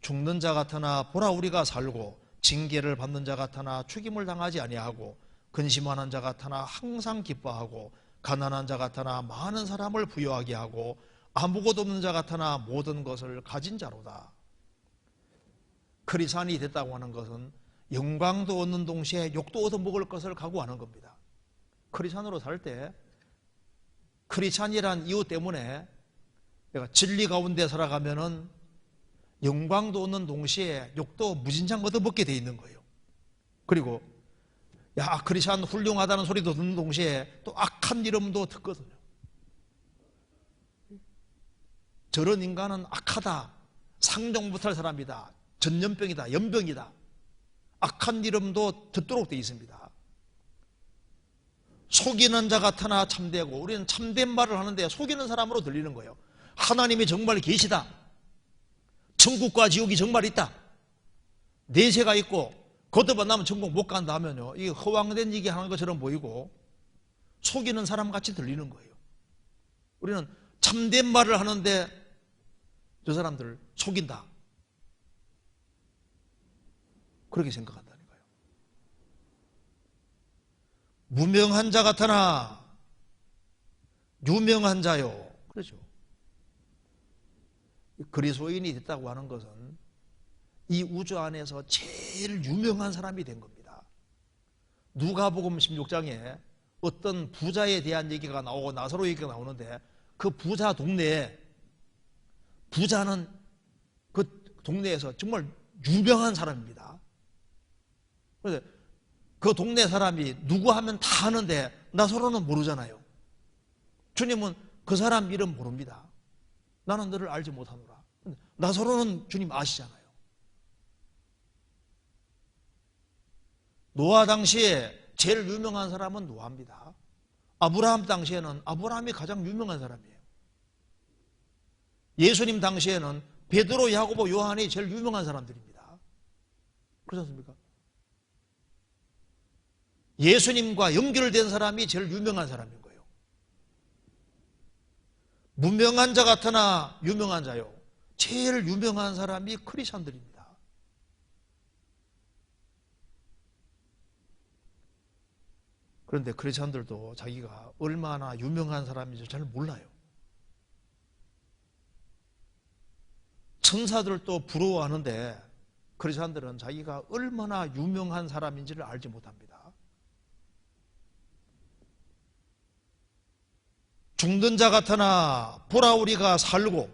죽는 자 같으나 보라 우리가 살고 징계를 받는 자 같으나 죽임을 당하지 아니하고 근심하는 자 같으나 항상 기뻐하고 가난한 자 같으나 많은 사람을 부유하게 하고 아무것도 없는 자 같으나 모든 것을 가진 자로다. 크리스찬이 됐다고 하는 것은 영광도 얻는 동시에 욕도 얻어먹을 것을 각오하는 겁니다. 크리스찬으로 살 때 크리스찬이란 이유 때문에 내가 진리 가운데 살아가면은 영광도 얻는 동시에 욕도 무진장 얻어먹게 돼 있는 거예요. 그리고 야 크리스찬 훌륭하다는 소리도 듣는 동시에 또 악한 이름도 듣거든요. 저런 인간은 악하다 상종 못할 사람이다, 전염병이다, 연병이다, 악한 이름도 듣도록 되어 있습니다. 속이는 자 같으나 참되고, 우리는 참된 말을 하는데 속이는 사람으로 들리는 거예요. 하나님이 정말 계시다, 천국과 지옥이 정말 있다, 내세가 있고 걷어봐 나면 천국 못 간다 하면요, 이게 허황된 얘기 하는 것처럼 보이고 속이는 사람 같이 들리는 거예요. 우리는 참된 말을 하는데 저 사람들을 속인다, 그렇게 생각한다는 거예요. 무명한 자 같으나 유명한 자요, 그렇죠. 그리스도인이 됐다고 하는 것은 이 우주 안에서 제일 유명한 사람이 된 겁니다. 누가복음 16장에 어떤 부자에 대한 얘기가 나오고 나사로 얘기가 나오는데, 그 부자 동네에, 부자는 그 동네에서 정말 유명한 사람입니다. 그런데 그 동네 사람이 누구 하면 다 아는데 나사로는 모르잖아요. 주님은 그 사람 이름 모릅니다. 나는 너를 알지 못하노라. 나사로는 주님 아시잖아요. 노아 당시에 제일 유명한 사람은 노아입니다. 아브라함 당시에는 아브라함이 가장 유명한 사람이에요. 예수님 당시에는 베드로, 야고보, 요한이 제일 유명한 사람들입니다. 그렇지 않습니까? 예수님과 연결된 사람이 제일 유명한 사람인 거예요. 무명한 자 같으나 유명한 자요, 제일 유명한 사람이 크리스천들입니다. 그런데 크리스천들도 자기가 얼마나 유명한 사람인지 잘 몰라요. 천사들도 부러워하는데 크리스천들은 자기가 얼마나 유명한 사람인지를 알지 못합니다. 죽는 자 같으나 보라 우리가 살고,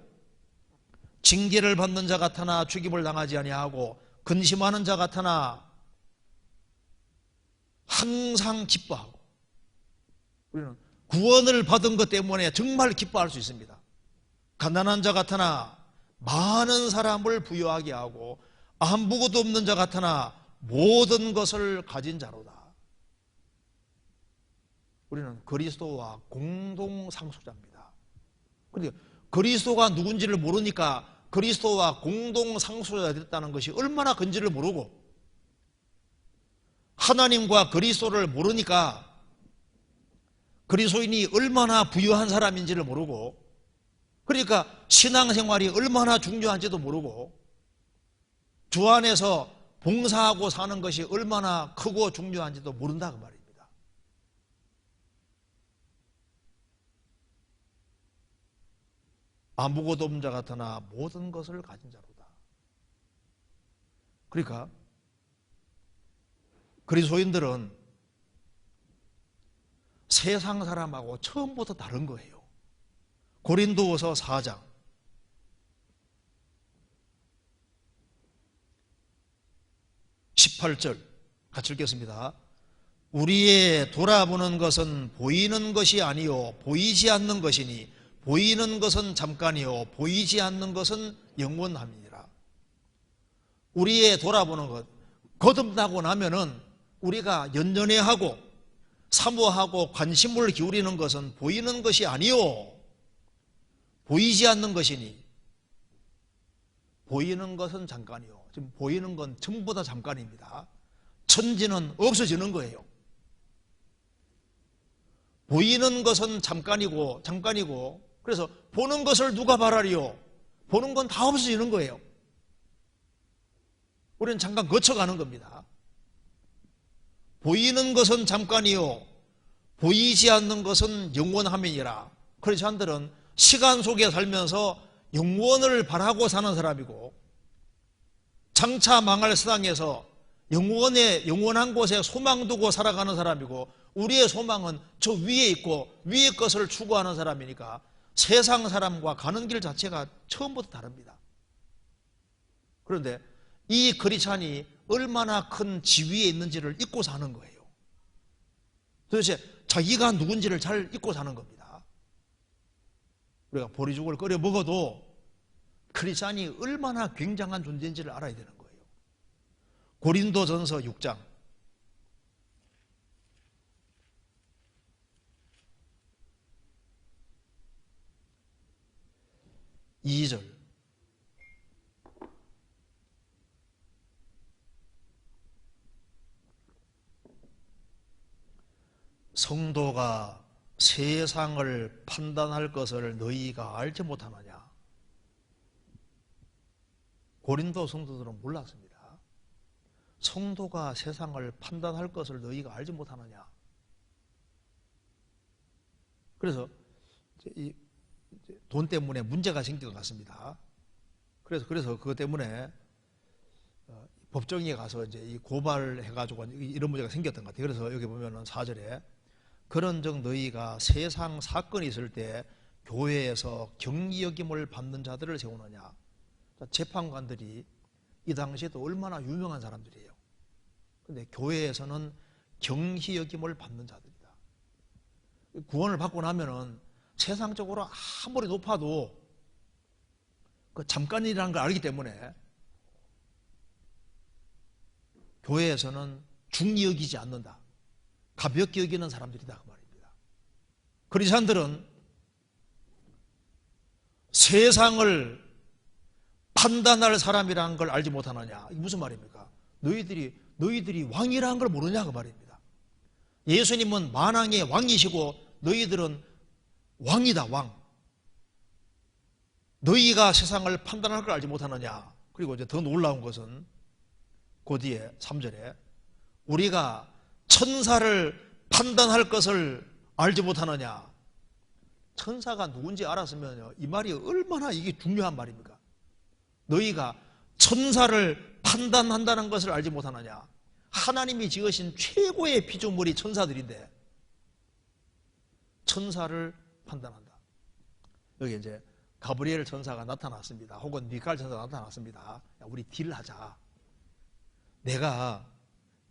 징계를 받는 자 같으나 죽임을 당하지 아니하고, 근심하는 자 같으나 항상 기뻐하고. 우리는 구원을 받은 것 때문에 정말 기뻐할 수 있습니다. 가난한 자 같으나 많은 사람을 부유하게 하고, 아무것도 없는 자 같으나 모든 것을 가진 자로다. 우리는 그리스도와 공동 상속자입니다. 그런데 그리스도가 누군지를 모르니까 그리스도와 공동 상속자가 됐다는 것이 얼마나 큰지를 모르고, 하나님과 그리스도를 모르니까 그리스도인이 얼마나 부유한 사람인지를 모르고, 그러니까 신앙생활이 얼마나 중요한지도 모르고, 주 안에서 봉사하고 사는 것이 얼마나 크고 중요한지도 모른다 그 말입니다. 아무것도 없는 자 같으나 모든 것을 가진 자로다. 그러니까 그리스도인들은 세상 사람하고 처음부터 다른 거예요. 고린도후서 4장 18절 같이 읽겠습니다. 우리의 돌아보는 것은 보이는 것이 아니요 보이지 않는 것이니, 보이는 것은 잠깐이요 보이지 않는 것은 영원함이니라. 우리의 돌아보는 것, 거듭나고 나면은 우리가 연연해하고 사모하고 관심을 기울이는 것은 보이는 것이 아니요 보이지 않는 것이니, 보이는 것은 잠깐이요. 지금 보이는 건 전부 다 잠깐입니다. 천지는 없어지는 거예요. 보이는 것은 잠깐이고, 그래서 보는 것을 누가 바라리요? 보는 건 다 없어지는 거예요. 우리는 잠깐 거쳐가는 겁니다. 보이는 것은 잠깐이요 보이지 않는 것은 영원함이니라. 크리스천들은 시간 속에 살면서 영원을 바라고 사는 사람이고, 장차 망할 세상에서 영원한 곳에 소망 두고 살아가는 사람이고, 우리의 소망은 저 위에 있고 위의 것을 추구하는 사람이니까 세상 사람과 가는 길 자체가 처음부터 다릅니다. 그런데 이 크리스찬이 얼마나 큰 지위에 있는지를 잊고 사는 거예요. 도대체 자기가 누군지를 잘 잊고 사는 겁니다. 우리가 보리죽을 끓여 먹어도 크리스찬이 얼마나 굉장한 존재인지를 알아야 되는 거예요. 고린도전서 6장 2절. 성도가 세상을 판단할 것을 너희가 알지 못하느냐. 고린도 성도들은 몰랐습니다. 성도가 세상을 판단할 것을 너희가 알지 못하느냐. 그래서 돈 때문에 문제가 생긴 것 같습니다. 그래서 그것 때문에 법정에 가서 이제 이 고발해가지고 이런 문제가 생겼던 것 같아요. 그래서 여기 보면은 4절에 그런즉 너희가 세상 사건이 있을 때 교회에서 경리 여김을 받는 자들을 세우느냐. 재판관들이 이 당시에도 얼마나 유명한 사람들이에요. 근데 교회에서는 경희 여김을 받는 자들이다. 구원을 받고 나면은 세상적으로 아무리 높아도 그 잠깐이라는 걸 알기 때문에 교회에서는 중히 여기지 않는다. 가볍게 여기는 사람들이다 그 말입니다. 그리스도인들은 세상을 판단할 사람이라는 걸 알지 못하느냐. 이게 무슨 말입니까? 너희들이 왕이라는 걸 모르냐 그 말입니다. 예수님은 만왕의 왕이시고 너희들은 왕이다 왕. 너희가 세상을 판단할 걸 알지 못하느냐. 그리고 이제 더 놀라운 것은 그 뒤에 3절에 우리가 천사를 판단할 것을 알지 못하느냐. 천사가 누군지 알았으면 이 말이 얼마나 이게 중요한 말입니까? 너희가 천사를 판단한다는 것을 알지 못하느냐. 하나님이 지으신 최고의 피조물이 천사들인데 천사를 판단한다. 여기 이제 가브리엘 천사가 나타났습니다. 혹은 미카엘 천사가 나타났습니다. 야, 우리 딜하자. 내가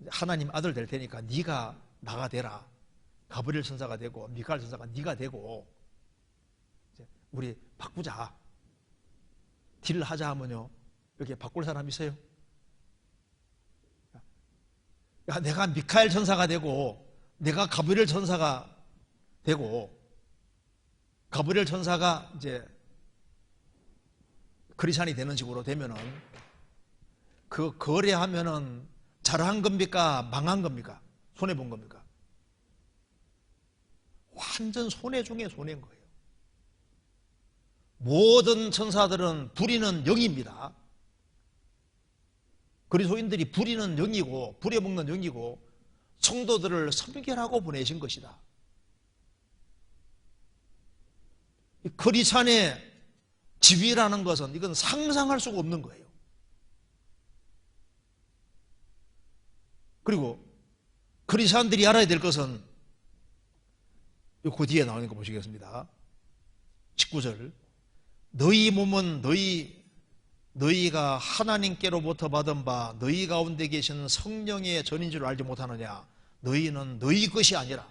하나님 아들 될 테니까 네가 나가 되라. 가브리엘 천사가 되고 미카엘 천사가 네가 되고 이제 우리 바꾸자. 딜하자 하면요. 이렇게 바꿀 사람 있어요? 야, 내가 미카엘 천사가 되고 내가 가브리엘 천사가 되고 가브리엘 천사가 이제 크리스찬이 되는 식으로 되면은 그 거래하면은 잘한 겁니까? 망한 겁니까? 손해본 겁니까? 완전 손해 중에 손해인 거예요. 모든 천사들은 부리는 영입니다. 그리스도인들이 부리는 영이고 부려먹는 영이고 성도들을 선결하고 보내신 것이다. 이 크리스찬의 지위라는 것은 이건 상상할 수가 없는 거예요. 그리고 크리스찬들이 알아야 될 것은 그 뒤에 나오는 거 보시겠습니다. 19절 너희 몸은 너희가 하나님께로부터 받은 바 너희 가운데 계시는 성령의 전인 줄 알지 못하느냐. 너희는 너희 것이 아니라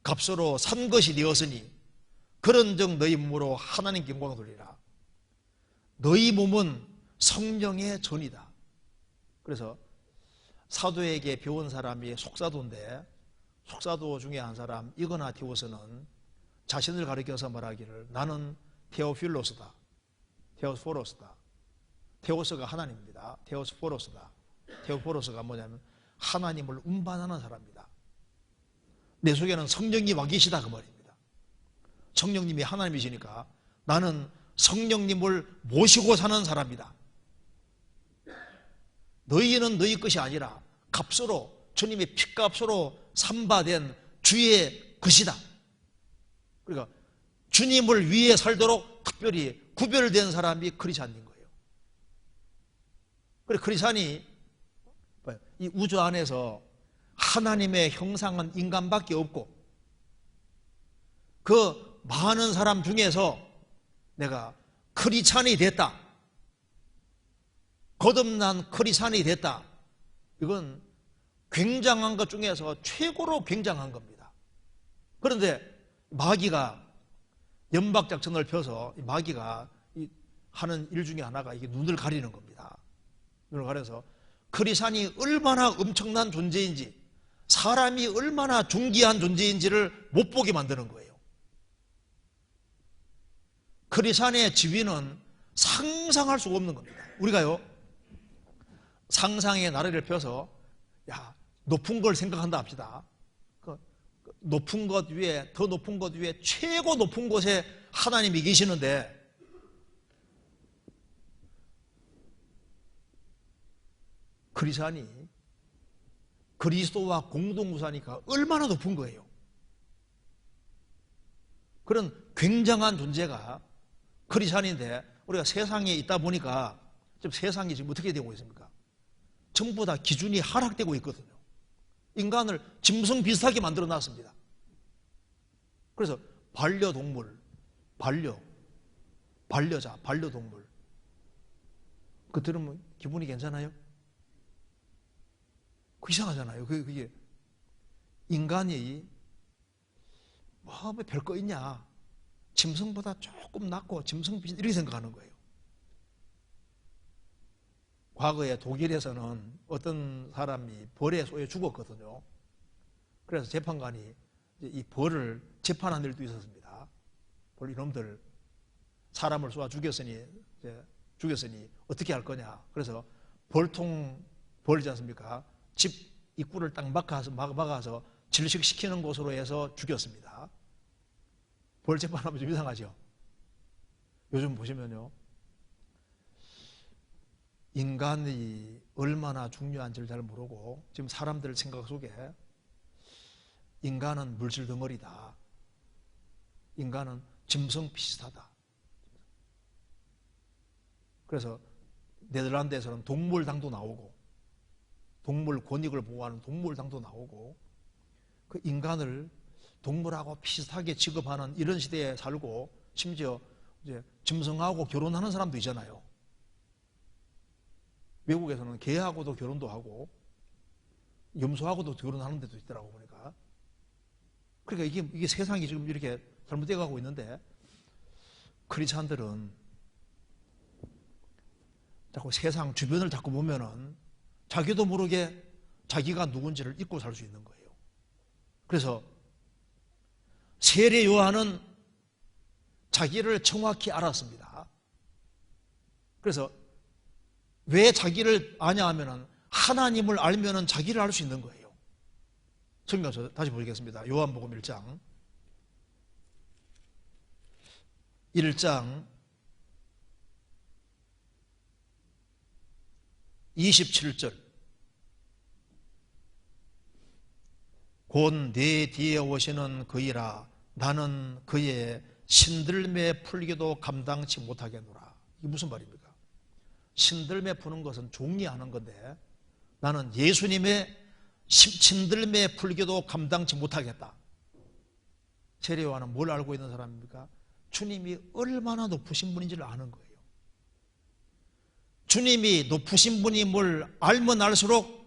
값으로 산 것이 되었으니 그런즉 너희 몸으로 하나님께 영광을 돌리라. 너희 몸은 성령의 전이다. 그래서 사도에게 배운 사람이 속사도인데 속사도 중에 한 사람 이그나티오스는 자신을 가리켜서 말하기를 나는 테오필로스다. 테오스포로스다. 테오스가 하나님입니다. 테오스포로스다. 테오포로스가 뭐냐면 하나님을 운반하는 사람이다. 내 속에는 성령이 와 계시다 그 말입니다. 성령님이 하나님이시니까 나는 성령님을 모시고 사는 사람이다. 너희는 너희 것이 아니라 값으로 주님의 핏값으로 삼바된 주의 것이다. 그러니까 주님을 위해 살도록 특별히 구별된 사람이 크리스찬인 거예요. 그래서 크리스찬이 이 우주 안에서 하나님의 형상은 인간밖에 없고 그 많은 사람 중에서 내가 크리스찬이 됐다. 거듭난 크리스찬이 됐다. 이건 굉장한 것 중에서 최고로 굉장한 겁니다. 그런데 마귀가 연박작전을 펴서 마귀가 하는 일 중에 하나가 이게 눈을 가리는 겁니다. 눈을 가려서 크리스찬이 얼마나 엄청난 존재인지, 사람이 얼마나 존귀한 존재인지를 못 보게 만드는 거예요. 크리스찬의 지위는 상상할 수가 없는 겁니다. 우리가요, 상상의 나래를 펴서 높은 걸 생각한다 합시다. 높은 것 위에, 더 높은 것 위에 최고 높은 곳에 하나님이 계시는데, 크리스찬이 그리스도와 공동무사니까 얼마나 높은 거예요. 그런 굉장한 존재가 크리스찬인데, 우리가 세상에 있다 보니까 지금 세상이 지금 어떻게 되고 있습니까? 전부 다 기준이 하락되고 있거든요. 인간을 짐승 비슷하게 만들어 놨습니다. 그래서 반려동물, 반려자, 반려동물, 그 들으면 기분이 괜찮아요? 그 이상하잖아요. 그게 인간이 뭐 별거 있냐, 짐승보다 조금 낫고 짐승 비슷, 이렇게 생각하는 거예요. 과거에 독일에서는 어떤 사람이 벌에 쏘여 죽었거든요. 그래서 재판관이 이 벌을 재판한 일도 있었습니다. 벌 이놈들 사람을 쏘아 죽였으니 어떻게 할 거냐. 그래서 벌이지 않습니까? 집 입구를 딱 막아서 질식시키는 곳으로 해서 죽였습니다. 벌 재판하면 좀 이상하죠. 요즘 보시면요, 인간이 얼마나 중요한지를 잘 모르고 지금 사람들 생각 속에 인간은 물질 덩어리다, 인간은 짐승 비슷하다. 그래서 네덜란드에서는 동물당도 나오고, 동물 권익을 보호하는 동물당도 나오고, 그 인간을 동물하고 비슷하게 취급하는 이런 시대에 살고, 심지어 이제 짐승하고 결혼하는 사람도 있잖아요. 외국에서는 개하고도 결혼도 하고 염소하고도 결혼하는 데도 있더라고 보니까. 그러니까 이게 세상이 지금 이렇게 잘못되어 가고 있는데, 크리스찬들은 자꾸 세상 주변을 자꾸 보면은 자기도 모르게 자기가 누군지를 잊고 살 수 있는 거예요. 그래서 세례 요한은 자기를 정확히 알았습니다. 그래서 왜 자기를 아냐 하면은 하나님을 알면은 자기를 알 수 있는 거예요. 성경 다시 보겠습니다. 요한복음 1장 27절. 곧 내 뒤에 오시는 그이라 나는 그의 신들매 풀기도 감당치 못하겠노라. 이게 무슨 말입니까? 신들매 푸는 것은 종이 하는 건데, 나는 예수님의 신들매 풀기도 감당치 못하겠다. 세례 요한은 뭘 알고 있는 사람입니까? 주님이 얼마나 높으신 분인지를 아는 거예요. 주님이 높으신 분임을 알면 알수록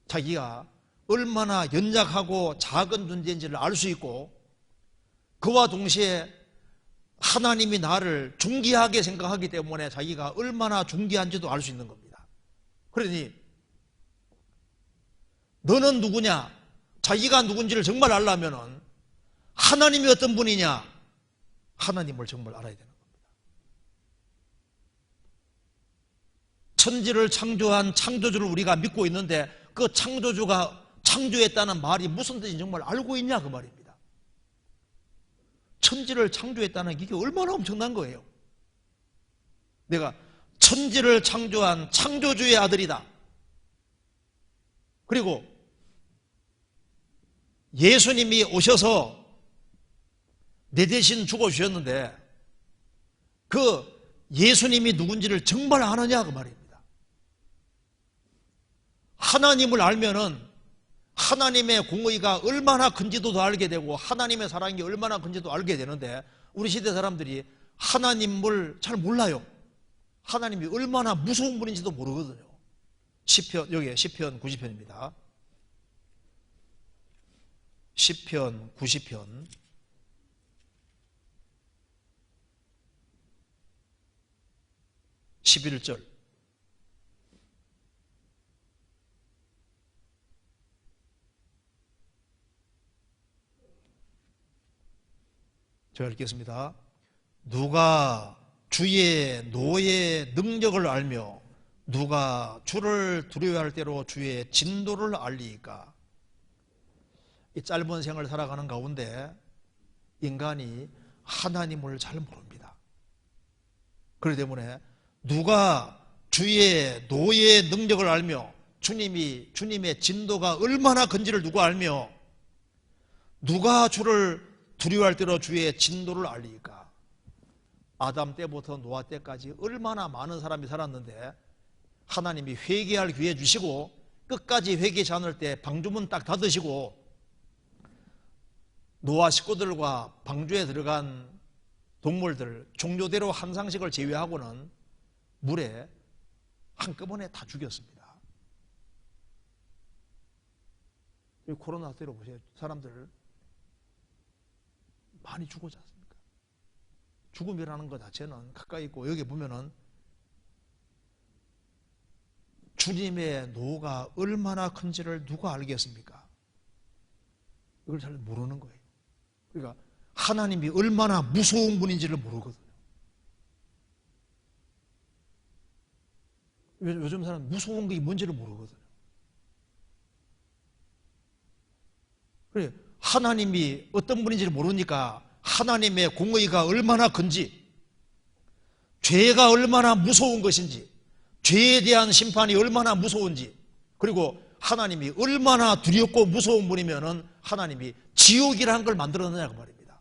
자기가 얼마나 연약하고 작은 존재인지를 알 수 있고, 그와 동시에 하나님이 나를 존귀하게 생각하기 때문에 자기가 얼마나 존귀한지도 알 수 있는 겁니다. 그러니 너는 누구냐? 자기가 누군지를 정말 알려면 하나님이 어떤 분이냐? 하나님을 정말 알아야 되는 겁니다. 천지를 창조한 창조주를 우리가 믿고 있는데, 그 창조주가 창조했다는 말이 무슨 뜻인지 정말 알고 있냐, 그 말입니다. 천지를 창조했다는 게 이게 얼마나 엄청난 거예요. 내가 천지를 창조한 창조주의 아들이다. 그리고 예수님이 오셔서 내 대신 죽어주셨는데, 그 예수님이 누군지를 정말 아느냐, 그 말입니다. 하나님을 알면은 하나님의 공의가 얼마나 큰지도 더 알게 되고, 하나님의 사랑이 얼마나 큰지도 알게 되는데, 우리 시대 사람들이 하나님을 잘 몰라요. 하나님이 얼마나 무서운 분인지도 모르거든요. 시편, 여기 시편 90편입니다. 시편 90편 11절. 제가 읽겠습니다. 누가 주의 노의 능력을 알며 누가 주를 두려워할 대로 주의 진도를 알리이까. 이 짧은 생을 살아가는 가운데 인간이 하나님을 잘 모릅니다. 그렇기 때문에 누가 주의 노의 능력을 알며 주님의 진도가 얼마나 큰지를 누가 알며 누가 주를 두려워할 대로 주의 진도를 알리니까. 아담 때부터 노아 때까지 얼마나 많은 사람이 살았는데 하나님이 회개할 기회 주시고 끝까지 회개하지 않을 때 방주문 딱 닫으시고 노아 식구들과 방주에 들어간 동물들 종류대로 한 상씩을 제외하고는 물에 한꺼번에 다 죽였습니다. 코로나 때로 보세요. 사람들 많이 죽었지 않습니까? 죽음이라는 것 자체는 가까이 있고 여기 보면은 주님의 노가 얼마나 큰지를 누가 알겠습니까? 이걸 잘 모르는 거예요. 그러니까 하나님이 얼마나 무서운 분인지를 모르거든요. 요즘 사람은 무서운 게 뭔지를 모르거든요. 그래, 하나님이 어떤 분인지를 모르니까 하나님의 공의가 얼마나 큰지, 죄가 얼마나 무서운 것인지, 죄에 대한 심판이 얼마나 무서운지, 그리고 하나님이 얼마나 두렵고 무서운 분이면은 하나님이 지옥이라는 걸 만들어내냐고 말입니다.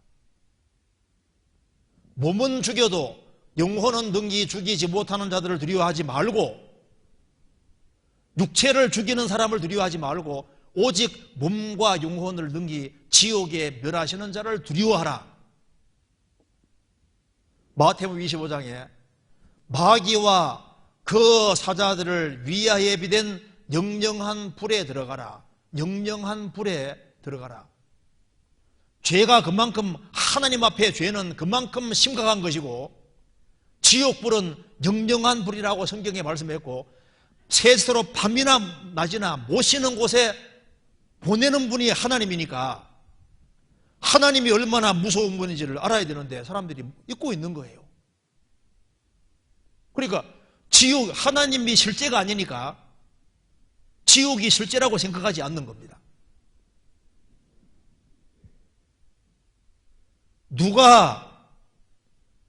몸은 죽여도 영혼은 능히 죽이지 못하는 자들을 두려워하지 말고, 육체를 죽이는 사람을 두려워하지 말고 오직 몸과 영혼을 능히 지옥에 멸하시는 자를 두려워하라. 마태복음 25장에 마귀와 그 사자들을 위하여 예비된 영영한 불에 들어가라. 영영한 불에 들어가라. 죄가 그만큼, 하나님 앞에 죄는 그만큼 심각한 것이고 지옥불은 영영한 불이라고 성경에 말씀했고 세스로 밤이나 낮이나 못 쉬는 곳에 보내는 분이 하나님이니까 하나님이 얼마나 무서운 분인지를 알아야 되는데 사람들이 잊고 있는 거예요. 그러니까 지옥, 하나님이 실제가 아니니까 지옥이 실제라고 생각하지 않는 겁니다. 누가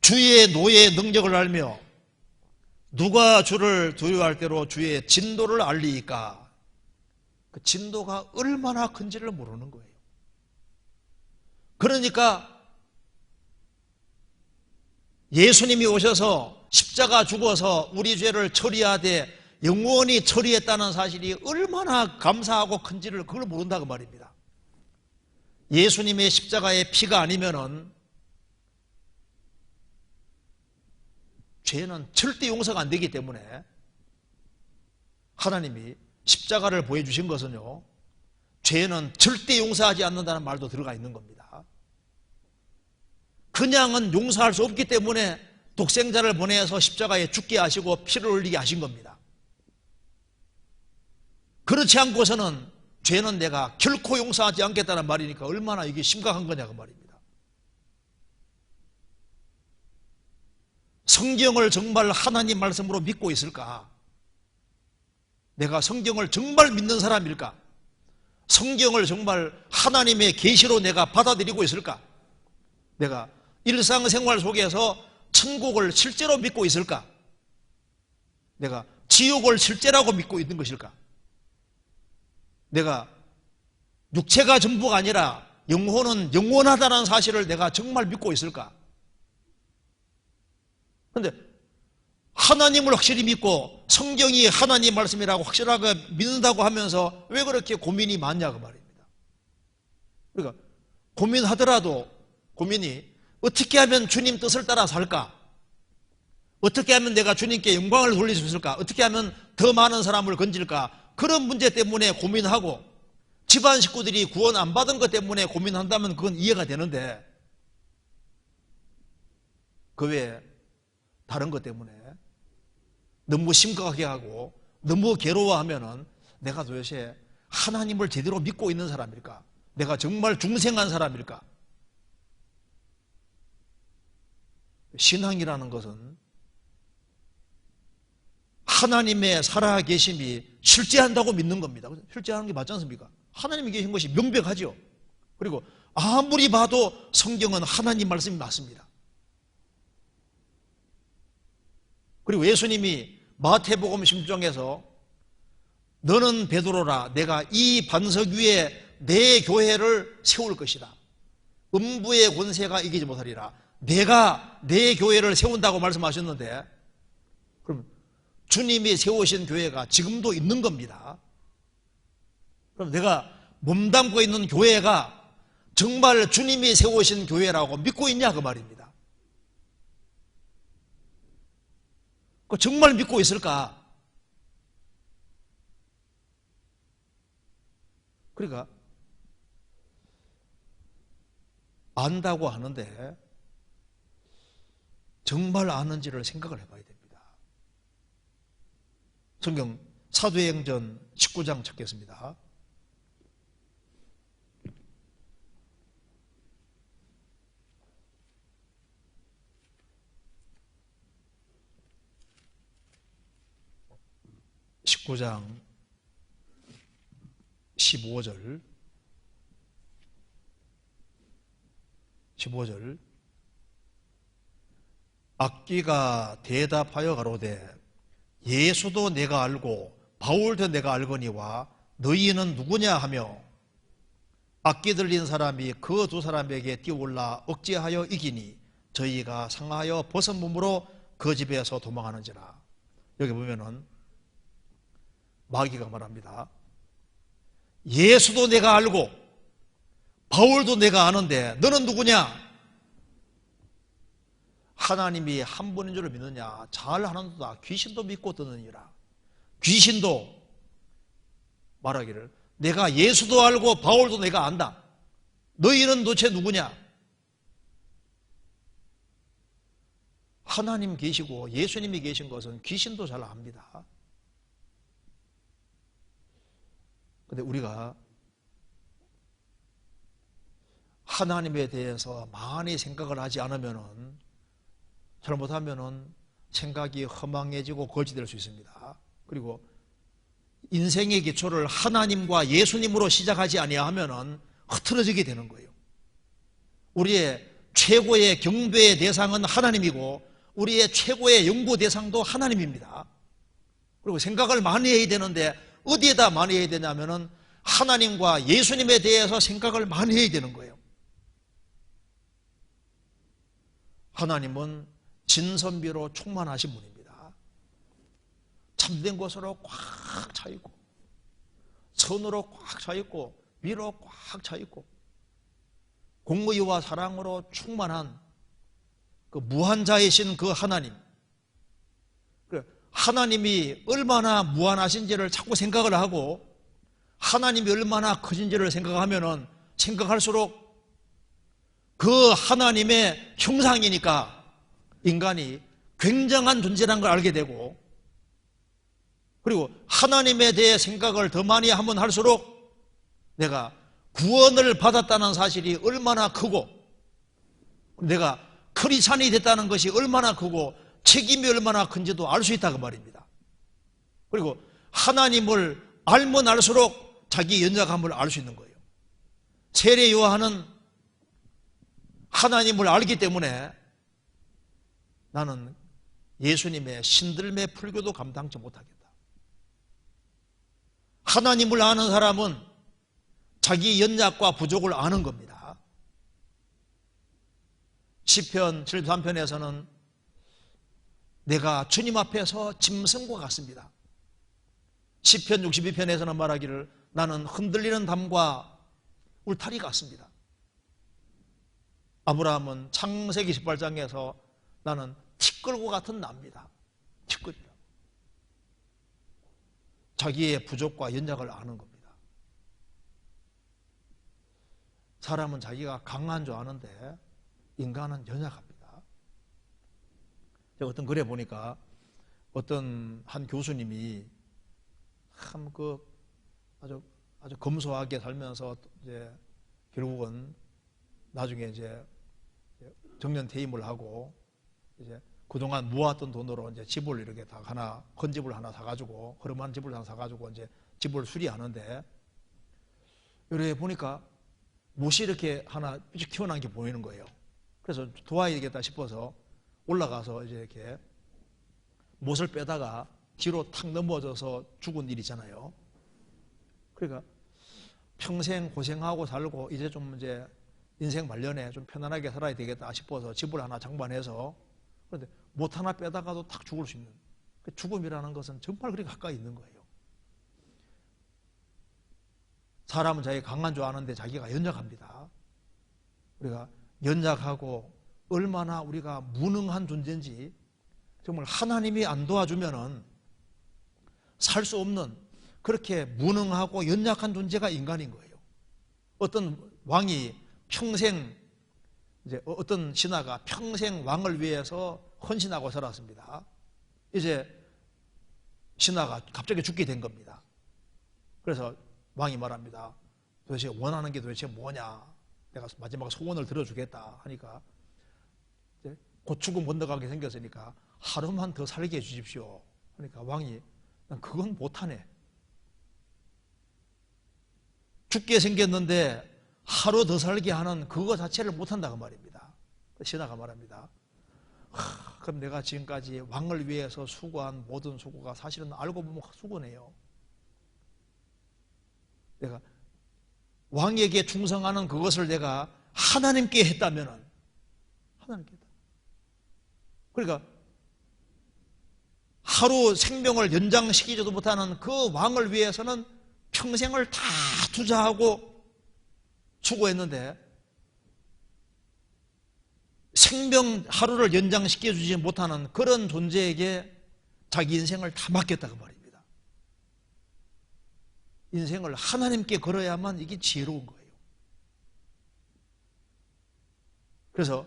주의 노의 능력을 알며 누가 주를 두려워할 대로 주의 진도를 알리니까 그 진도가 얼마나 큰지를 모르는 거예요. 그러니까 예수님이 오셔서 십자가 죽어서 우리 죄를 처리하되 영원히 처리했다는 사실이 얼마나 감사하고 큰지를 그걸 모른다고 말입니다. 예수님의 십자가의 피가 아니면은 죄는 절대 용서가 안 되기 때문에 하나님이 십자가를 보여주신 것은요, 죄는 절대 용서하지 않는다는 말도 들어가 있는 겁니다. 그냥은 용서할 수 없기 때문에 독생자를 보내서 십자가에 죽게 하시고 피를 흘리게 하신 겁니다. 그렇지 않고서는 죄는 내가 결코 용서하지 않겠다는 말이니까 얼마나 이게 심각한 거냐고 말입니다. 성경을 정말 하나님 말씀으로 믿고 있을까? 내가 성경을 정말 믿는 사람일까? 성경을 정말 하나님의 계시로 내가 받아들이고 있을까? 내가 일상생활 속에서 천국을 실제로 믿고 있을까? 내가 지옥을 실제라고 믿고 있는 것일까? 내가 육체가 전부가 아니라 영혼은 영원하다는 사실을 내가 정말 믿고 있을까? 그런데 하나님을 확실히 믿고 성경이 하나님 말씀이라고 확실하게 믿는다고 하면서 왜 그렇게 고민이 많냐고 말입니다. 그러니까 고민하더라도 고민이 어떻게 하면 주님 뜻을 따라 살까? 어떻게 하면 내가 주님께 영광을 돌릴 수 있을까? 어떻게 하면 더 많은 사람을 건질까? 그런 문제 때문에 고민하고 집안 식구들이 구원 안 받은 것 때문에 고민한다면 그건 이해가 되는데 그 외에 다른 것 때문에 너무 심각하게 하고 너무 괴로워하면은 내가 도대체 하나님을 제대로 믿고 있는 사람일까? 내가 정말 중생한 사람일까? 신앙이라는 것은 하나님의 살아계심이 실제한다고 믿는 겁니다. 실제하는 게 맞지 않습니까? 하나님이 계신 것이 명백하죠. 그리고 아무리 봐도 성경은 하나님 말씀이 맞습니다. 그리고 예수님이 마태복음 16장에서 너는 베드로라, 내가 이 반석 위에 내 교회를 세울 것이다. 음부의 권세가 이기지 못하리라. 내가 내 교회를 세운다고 말씀하셨는데, 그럼 주님이 세우신 교회가 지금도 있는 겁니다. 그럼 내가 몸담고 있는 교회가 정말 주님이 세우신 교회라고 믿고 있냐 그 말입니다. 정말 믿고 있을까? 그러니까 안다고 하는데 정말 아는지를 생각을 해봐야 됩니다. 성경 사도행전 19장 찾겠습니다. (19장) 15절 악귀가 대답하여 가로되 예수도 내가 알고 바울도 내가 알거니와 너희는 누구냐 하며 악기 들린 사람이 그 두 사람에게 뛰어올라 억제하여 이기니 저희가 상하여 벗은 몸으로 그 집에서 도망하는지라. 여기 보면은 마귀가 말합니다. 예수도 내가 알고 바울도 내가 아는데 너는 누구냐? 하나님이 한 분인 줄을 믿느냐? 잘하는도다. 귀신도 믿고 듣느니라. 귀신도 말하기를 내가 예수도 알고 바울도 내가 안다. 너희는 도대체 누구냐? 하나님 계시고 예수님이 계신 것은 귀신도 잘 압니다. 그런데 우리가 하나님에 대해서 많이 생각을 하지 않으면은, 잘못하면은 생각이 허망해지고 거짓될 수 있습니다. 그리고 인생의 기초를 하나님과 예수님으로 시작하지 아니하면은 흐트러지게 되는 거예요. 우리의 최고의 경배의 대상은 하나님이고 우리의 최고의 연구 대상도 하나님입니다. 그리고 생각을 많이 해야 되는데 어디에다 많이 해야 되냐면은 하나님과 예수님에 대해서 생각을 많이 해야 되는 거예요. 하나님은 진선비로 충만하신 분입니다. 참된 것으로 꽉 차있고 선으로 꽉 차있고 위로 꽉 차있고 공의와 사랑으로 충만한 그 무한자이신 그 하나님, 하나님이 얼마나 무한하신지를 자꾸 생각을 하고 하나님이 얼마나 크신지를 생각하면은 생각할수록 그 하나님의 형상이니까 인간이 굉장한 존재라는 걸 알게 되고, 그리고 하나님에 대해 생각을 더 많이 하면 할수록 내가 구원을 받았다는 사실이 얼마나 크고 내가 크리스찬이 됐다는 것이 얼마나 크고 책임이 얼마나 큰지도 알 수 있다 그 말입니다. 그리고 하나님을 알면 알수록 자기 연약함을 알 수 있는 거예요. 세례 요한은 하나님을 알기 때문에 나는 예수님의 신들매 풀교도 감당치 못하겠다. 하나님을 아는 사람은 자기 연약과 부족을 아는 겁니다. 시편 73편에서는 내가 주님 앞에서 짐승과 같습니다. 시편 62편에서는 말하기를 나는 흔들리는 담과 울타리 같습니다. 아브라함은 창세기 18장에서 나는 티끌과 같은 나입니다. 티끌이라. 자기의 부족과 연약을 아는 겁니다. 사람은 자기가 강한 줄 아는데 인간은 연약합니다. 제가 어떤 글에 보니까 어떤 한 교수님이 참 아주 검소하게 살면서 이제 결국은 나중에 이제 정년 퇴임을 하고 이제 그동안 모았던 돈으로 이제 집을 이렇게 다 하나, 큰 집을 하나 사가지고, 허름한 집을 하나 사가지고 이제 집을 수리하는데, 이렇게 보니까 못이 이렇게 하나 삐죽 튀어나온 게 보이는 거예요. 그래서 도와야 되겠다 싶어서 올라가서 이제 이렇게 못을 빼다가 뒤로 탁 넘어져서 죽은 일이잖아요. 그러니까 평생 고생하고 살고 이제 좀 이제 인생 말년에 좀 편안하게 살아야 되겠다 싶어서 집을 하나 장만해서, 그런데 못 하나 빼다가도 탁 죽을 수 있는, 죽음이라는 것은 정말 그렇게 가까이 있는 거예요. 사람은 자기 강한 줄 아는데 자기가 연약합니다. 우리가 연약하고 얼마나 우리가 무능한 존재인지, 정말 하나님이 안 도와주면은 살 수 없는 그렇게 무능하고 연약한 존재가 인간인 거예요. 어떤 왕이 평생, 이제 어떤 신하가 평생 왕을 위해서 헌신하고 살았습니다. 이제 신하가 갑자기 죽게 된 겁니다. 그래서 왕이 말합니다. 도대체 원하는 게 도대체 뭐냐? 내가 마지막 소원을 들어주겠다 하니까, 이제 곧 죽음 건너가게 생겼으니까 하루만 더 살게 해주십시오. 그러니까 왕이, 난 그건 못하네. 죽게 생겼는데 하루 더 살게 하는 그거 자체를 못한다고 말입니다. 신하가 말합니다. 그럼 내가 지금까지 왕을 위해서 수고한 모든 수고가 사실은 알고 보면 수고네요. 내가 왕에게 충성하는 그것을 내가 하나님께 했다면은, 하나님께 했다. 그러니까 하루 생명을 연장시키지도 못하는 그 왕을 위해서는 평생을 다 투자하고 수고했는데, 생명 하루를 연장시켜주지 못하는 그런 존재에게 자기 인생을 다 맡겼다고 말입니다. 인생을 하나님께 걸어야만 이게 지혜로운 거예요. 그래서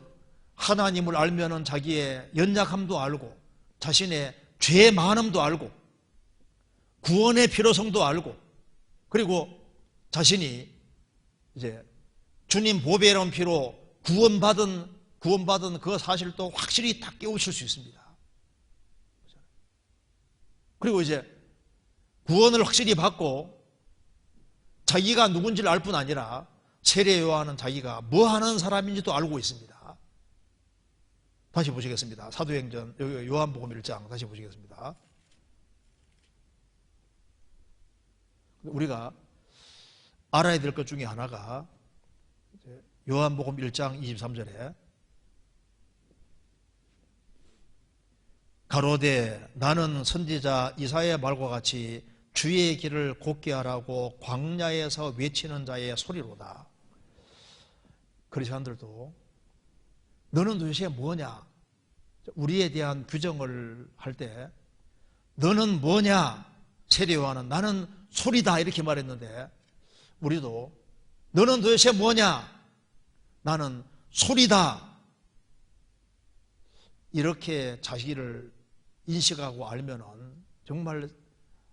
하나님을 알면은 자기의 연약함도 알고, 자신의 죄의 많음도 알고, 구원의 필요성도 알고, 그리고 자신이 이제 주님 보배로운 피로 구원받은 그 사실도 확실히 딱 깨우칠 수 있습니다. 그리고 이제 구원을 확실히 받고 자기가 누군지를 알 뿐 아니라 세례 요한은 자기가 뭐 하는 사람인지도 알고 있습니다. 다시 보시겠습니다. 사도행전 요한복음 1장 다시 보시겠습니다. 우리가 알아야 될 것 중에 하나가 요한복음 1장 23절에 가로되 나는 선지자 이사야의 말과 같이 주의 길을 곧게 하라고 광야에서 외치는 자의 소리로다. 그리스도인들도 너는 도대체 뭐냐? 우리에 대한 규정을 할 때 너는 뭐냐? 세례 요한은 나는 소리다 이렇게 말했는데, 우리도 너는 도대체 뭐냐? 나는 소리다. 이렇게 자기를 인식하고 알면은 정말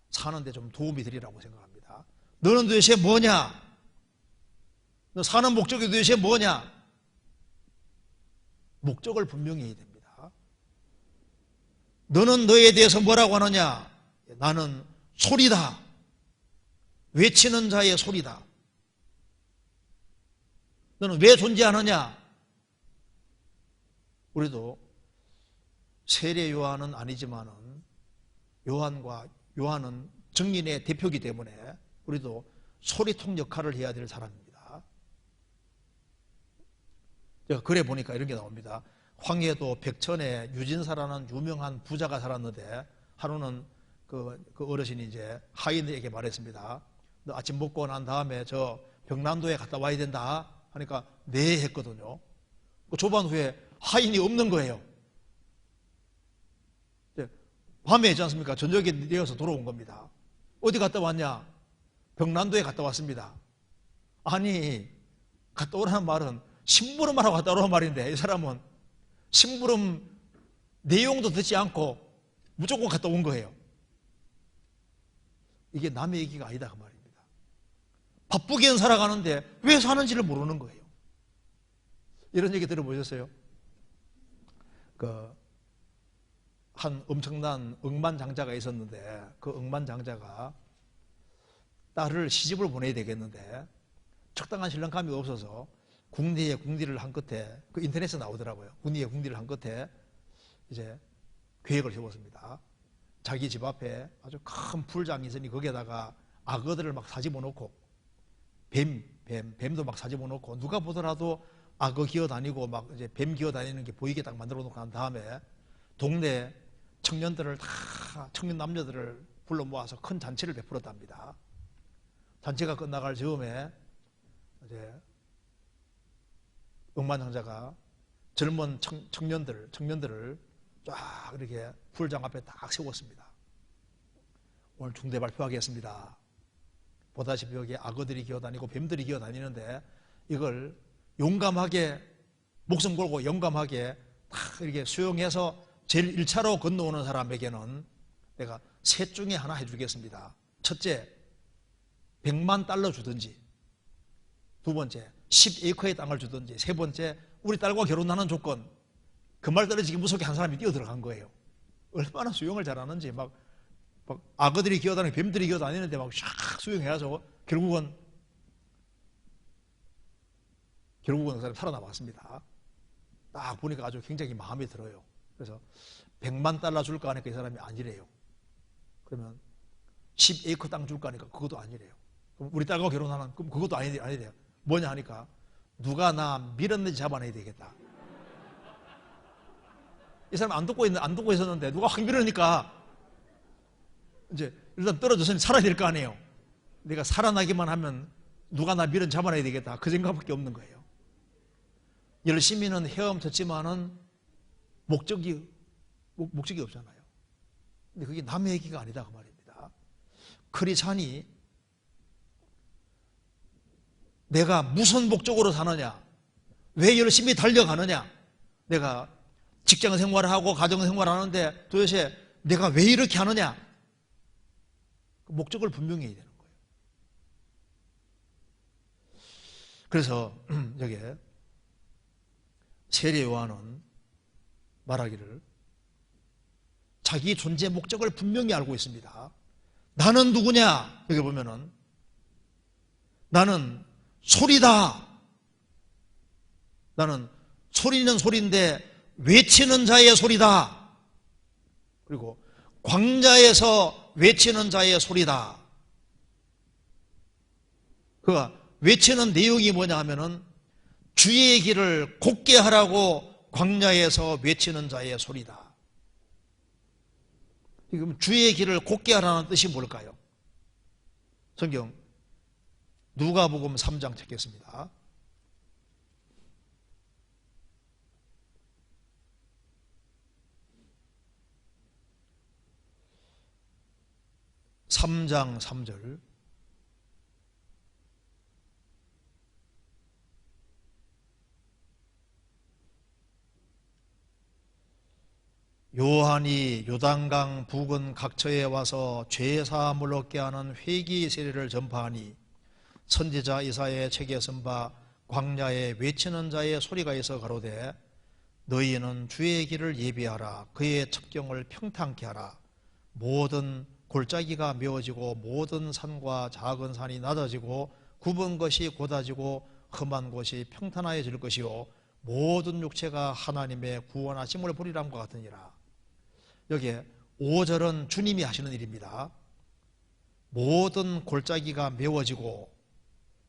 사는데 좀 도움이 되리라고 생각합니다. 너는 도대체 뭐냐? 너 사는 목적이 도대체 뭐냐? 목적을 분명히 해야 됩니다. 너는 너에 대해서 뭐라고 하느냐? 나는 소리다. 외치는 자의 소리다. 너는 왜 존재하느냐? 우리도 세례 요한은 아니지만은 요한은 증인의 대표이기 때문에 우리도 소리통 역할을 해야 될 사람입니다. 제가 글에 보니까 이런 게 나옵니다. 황해도 백천에 유진사라는 유명한 부자가 살았는데, 하루는 그 어르신이 이제 하인에게 말했습니다. 너 아침 먹고 난 다음에 저 병남도에 갔다 와야 된다 하니까 네 했거든요. 조반 후에 하인이 없는 거예요. 밤에 있지 않습니까? 저녁에 내려서 돌아온 겁니다. 어디 갔다 왔냐? 병남도에 갔다 왔습니다. 아니, 갔다 오라는 말은 심부름하러 갔다 오라는 말인데, 이 사람은 심부름 내용도 듣지 않고 무조건 갔다 온 거예요. 이게 남의 얘기가 아니다 그 말입니다. 바쁘게는 살아가는데 왜 사는지를 모르는 거예요. 이런 얘기 들어보셨어요? 한 엄청난 억만장자가 있었는데 그 억만장자가 딸을 시집을 보내야 되겠는데 적당한 신랑감이 없어서 궁리에 궁리를 한 끝에 그 인터넷에 나오더라고요. 궁리에 궁리를 한 끝에 이제 계획을 세웠습니다. 자기 집 앞에 아주 큰 풀장이 있으니 거기에다가 악어들을 막 사집어 놓고 뱀도 막 사집어 놓고 누가 보더라도 악어 기어 다니고 막 이제 뱀 기어 다니는 게 보이게 딱 만들어 놓고 난 다음에 동네 청년 남녀들을 불러 모아서 큰 잔치를 베풀었답니다. 잔치가 끝나갈 즈음에 이제 억만장자가 젊은 청년들을 쫙 이렇게 풀장 앞에 딱 세웠습니다. 오늘 중대 발표하겠습니다. 보다시피 여기 악어들이 기어다니고 뱀들이 기어다니는데 이걸 용감하게 목숨 걸고 용감하게 딱 이렇게 수용해서 제일 1차로 건너오는 사람에게는 내가 셋 중에 하나 해주겠습니다. 첫째, 100만 달러 주든지, 두 번째, 10에이커의 땅을 주든지, 세 번째, 우리 딸과 결혼하는 조건. 그 말 떨어지기 무섭게 한 사람이 뛰어들어간 거예요. 얼마나 수용을 잘하는지 막 악어들이 기어다니고 뱀들이 기어다니는데 막 샥 수용해가지고 결국은 그 사람이 살아남았습니다. 딱 보니까 아주 굉장히 마음에 들어요. 그래서 100만 달러 줄까 하니까 이 사람이 아니래요. 그러면 10에이커 땅 줄까 하니까 그것도 아니래요. 그럼 우리 딸과 결혼하는, 그럼 그것도 아니래요. 뭐냐 하니까 누가 나 밀었는지 잡아내야 되겠다. 이 사람 안 듣고 있었는데 누가 확 밀으니까 이제 일단 떨어져서 살아야 될 거 아니에요. 내가 살아나기만 하면 누가 나 밀은 잡아내야 되겠다. 그 생각밖에 없는 거예요. 열심히는 헤엄쳤지만은 목적이 없잖아요. 근데 그게 남의 얘기가 아니다 그 말입니다. 크리스찬이 내가 무슨 목적으로 사느냐, 왜 열심히 달려가느냐, 내가 직장 생활을 하고 가정 생활을 하는데 도대체 내가 왜 이렇게 하느냐, 그 목적을 분명히 해야 되는 거예요. 그래서 여기에 세례 요한은 말하기를 자기 존재 목적을 분명히 알고 있습니다. 나는 누구냐? 여기 보면은 나는 소리다. 나는 소리는 소리인데 외치는 자의 소리다. 그리고 광야에서 외치는 자의 소리다. 그가 외치는 내용이 뭐냐 하면은 주의 길을 곧게 하라고 광야에서 외치는 자의 소리다. 그럼 주의 길을 곧게 하라는 뜻이 뭘까요? 성경 누가복음 3장 찾겠습니다. (3장 3절) 요한이 요단강 부근 각처에 와서 죄 사함을 얻게 하는 회개 세례를 전파하니 선지자 이사야의 책에 쓴 바 광야에 외치는 자의 소리가 있어 가로되 너희는 주의 길을 예비하라. 그의 첩경을 평탄케 하라. 모든 골짜기가 메워지고 모든 산과 작은 산이 낮아지고 굽은 것이 곧아지고 험한 곳이 평탄하여질 것이요 모든 육체가 하나님의 구원하심을 보리람과 같으니라. 여기에 5절은 주님이 하시는 일입니다. 모든 골짜기가 메워지고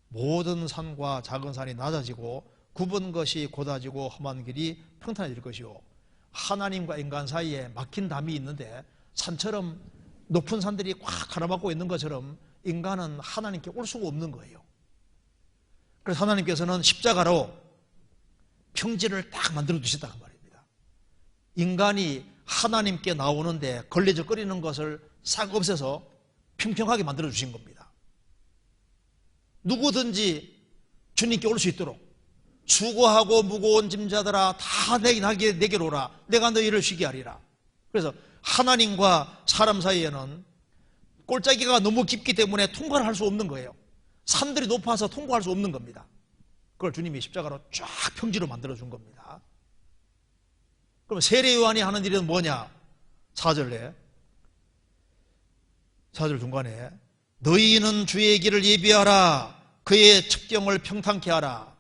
모든 산과 작은 산이 낮아지고 굽은 것이 곧아지고 험한 길이 평탄해질 것이요 하나님과 인간 사이에 막힌 담이 있는데 산처럼 높은 산들이 꽉 가로막고 있는 것처럼 인간은 하나님께 올 수가 없는 거예요. 그래서 하나님께서는 십자가로 평지를 딱 만들어 두셨다 그 말입니다. 인간이 하나님께 나오는데 걸레적거리는 것을 싹 없애서 평평하게 만들어 주신 겁니다. 누구든지 주님께 올 수 있도록 수고하고 무거운 짐자들아 다 내게로 오라. 내가 너희를 쉬게 하리라. 그래서 하나님과 사람 사이에는 골짜기가 너무 깊기 때문에 통과를 할 수 없는 거예요. 산들이 높아서 통과할 수 없는 겁니다. 그걸 주님이 십자가로 쫙 평지로 만들어준 겁니다. 그럼 세례 요한이 하는 일은 뭐냐? 4절 중간에 너희는 주의 길을 예비하라. 그의 첩경을 평탄케 하라.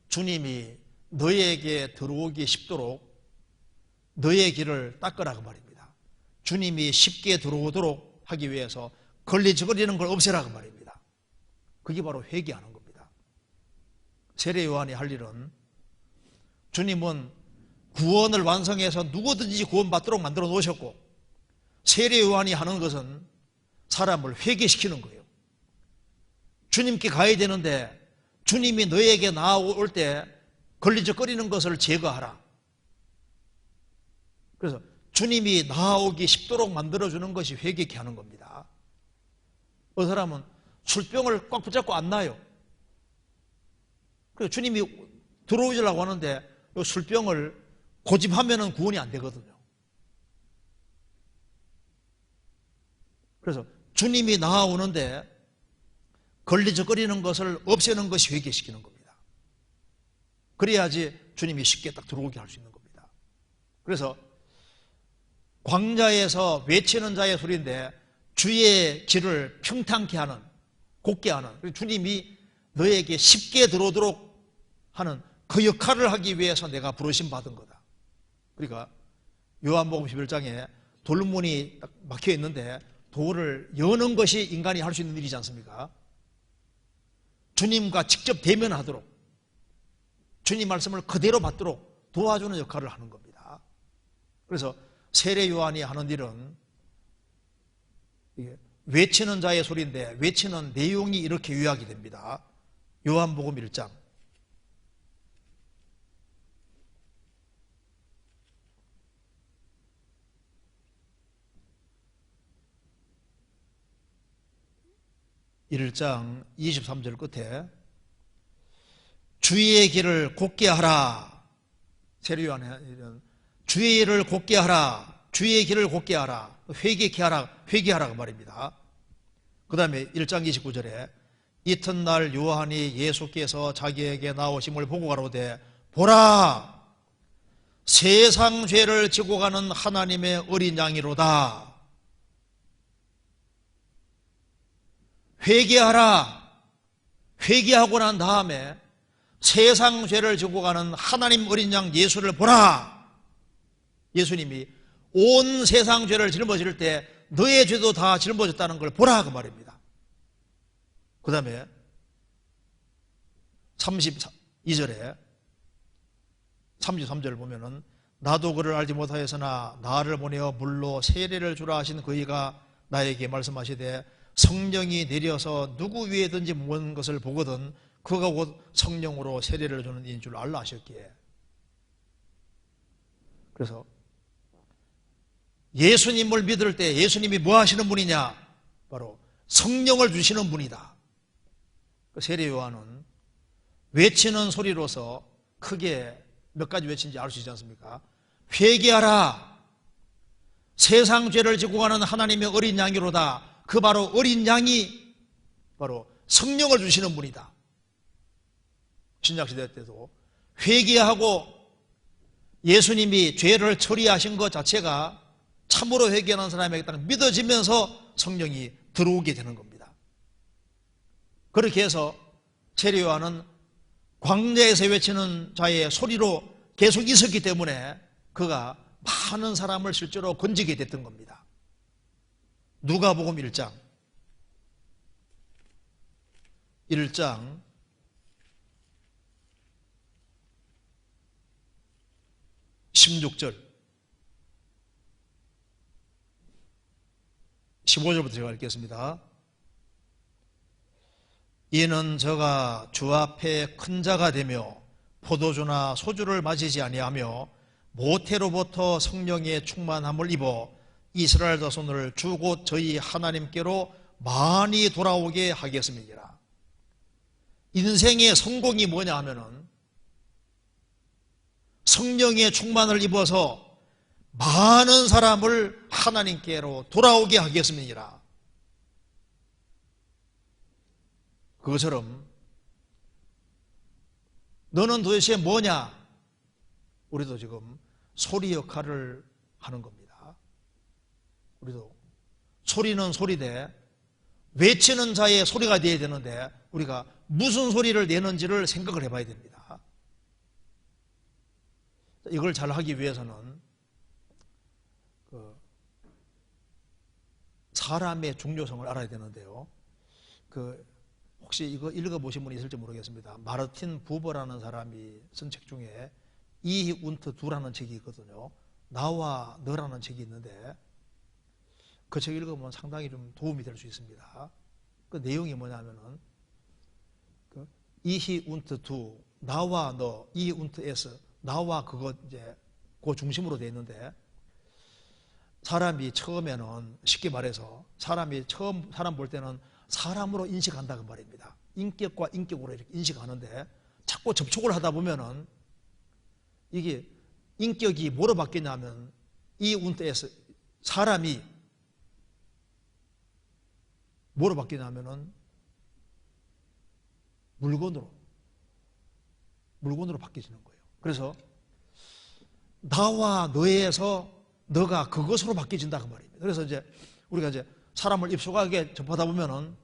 주님이 너희에게 들어오기 쉽도록 너의 길을 닦으라 그 말입니다. 주님이 쉽게 들어오도록 하기 위해서 걸리적거리는 걸 없애라 그 말입니다. 그게 바로 회개하는 겁니다. 세례 요한이 할 일은, 주님은 구원을 완성해서 누구든지 구원받도록 만들어 놓으셨고, 세례 요한이 하는 것은 사람을 회개시키는 거예요. 주님께 가야 되는데 주님이 너에게 나아올 때 걸리적거리는 것을 제거하라. 그래서 주님이 나아오기 쉽도록 만들어주는 것이 회개케 하는 겁니다. 어떤 사람은 술병을 꽉 붙잡고 안 나요. 그래서 주님이 들어오시려고 하는데 이 술병을 고집하면 구원이 안 되거든요. 그래서 주님이 나아오는데 걸리적거리는 것을 없애는 것이 회개시키는 겁니다. 그래야지 주님이 쉽게 딱 들어오게 할 수 있는 겁니다. 그래서 광야에서 외치는 자의 소리인데 주의 길을 평탄케 하는, 곱게 하는, 주님이 너에게 쉽게 들어오도록 하는 그 역할을 하기 위해서 내가 부르심 받은 거다. 그러니까 요한복음 11장에 돌문이 딱 막혀 있는데 돌을 여는 것이 인간이 할 수 있는 일이지 않습니까? 주님과 직접 대면하도록, 주님 말씀을 그대로 받도록 도와주는 역할을 하는 겁니다. 그래서 세례 요한이 하는 일은 외치는 자의 소리인데 외치는 내용이 이렇게 요약이 됩니다. 요한복음 1장 1장 23절 끝에 주의 길을 곱게 하라. 세례 요한은 주의 길을 곱게 하라. 주의 길을 곱게 하라. 회개케 하라. 회개하라 그 말입니다. 그 다음에 1장 29절에 이튿날 요한이 예수께서 자기에게 나오심을 보고 가로되 보라 세상 죄를 지고 가는 하나님의 어린 양이로다. 회개하라. 회개하고 난 다음에 세상 죄를 지고 가는 하나님 어린 양 예수를 보라. 예수님이 온 세상 죄를 짊어질 때 너의 죄도 다 짊어졌다는 걸 보라 그 말입니다. 그 다음에 32절에 33절을 보면은 나도 그를 알지 못하였으나 나를 보내어 물로 세례를 주라 하신 그이가 나에게 말씀하시되 성령이 내려서 누구 위에든지 모은 것을 보거든 그가 곧 성령으로 세례를 주는 이인 줄 알라 하셨기에. 그래서 예수님을 믿을 때 예수님이 뭐 하시는 분이냐? 바로 성령을 주시는 분이다. 세례 요한은 외치는 소리로서 크게 몇 가지 외친지 알 수 있지 않습니까? 회개하라. 세상 죄를 지고 가는 하나님의 어린 양이로다. 그 바로 어린 양이 바로 성령을 주시는 분이다. 신약시대 때도 회개하고 예수님이 죄를 처리하신 것 자체가 참으로 회개하는 사람에게 딱 믿어지면서 성령이 들어오게 되는 겁니다. 그렇게 해서 세례 요한은 광야에서 외치는 자의 소리로 계속 있었기 때문에 그가 많은 사람을 실제로 건지게 됐던 겁니다. 누가복음 1장 16절 15절부터 제가 읽겠습니다. 이는 저가 주 앞에 큰 자가 되며 포도주나 소주를 마시지 아니하며 모태로부터 성령의 충만함을 입어 이스라엘 자손을 주 곧 저희 하나님께로 많이 돌아오게 하겠습니다. 인생의 성공이 뭐냐 하면은 성령의 충만을 입어서 많은 사람을 하나님께로 돌아오게 하겠음이니라. 그것처럼 너는 도대체 뭐냐? 우리도 지금 소리 역할을 하는 겁니다. 우리도 소리는 소리되 외치는 자의 소리가 되어야 되는데 우리가 무슨 소리를 내는지를 생각을 해봐야 됩니다. 이걸 잘 하기 위해서는 사람의 중요성을 알아야 되는데요. 혹시 이거 읽어보신 분이 있을지 모르겠습니다. 마르틴 부버라는 사람이 쓴 책 중에 이히 운트 두라는 책이 있거든요. 나와 너라는 책이 있는데 그 책 읽어보면 상당히 좀 도움이 될 수 있습니다. 그 내용이 뭐냐면은 이히 운트 두, 나와 너, 이히 운트 에스, 나와 그거 이제 그 중심으로 되어 있는데 사람이 처음에는 쉽게 말해서 사람이 처음 사람 볼 때는 사람으로 인식한다 그 말입니다. 인격과 인격으로 이렇게 인식하는데 자꾸 접촉을 하다 보면은 이게 인격이 뭐로 바뀌냐면 이 운트에서 사람이 뭐로 바뀌냐면은 물건으로 바뀌어지는 거예요. 그래서 나와 너에서 너가 그것으로 바뀌어진다 그 말입니다. 그래서 이제 우리가 이제 사람을 입속하게 접하다 보면은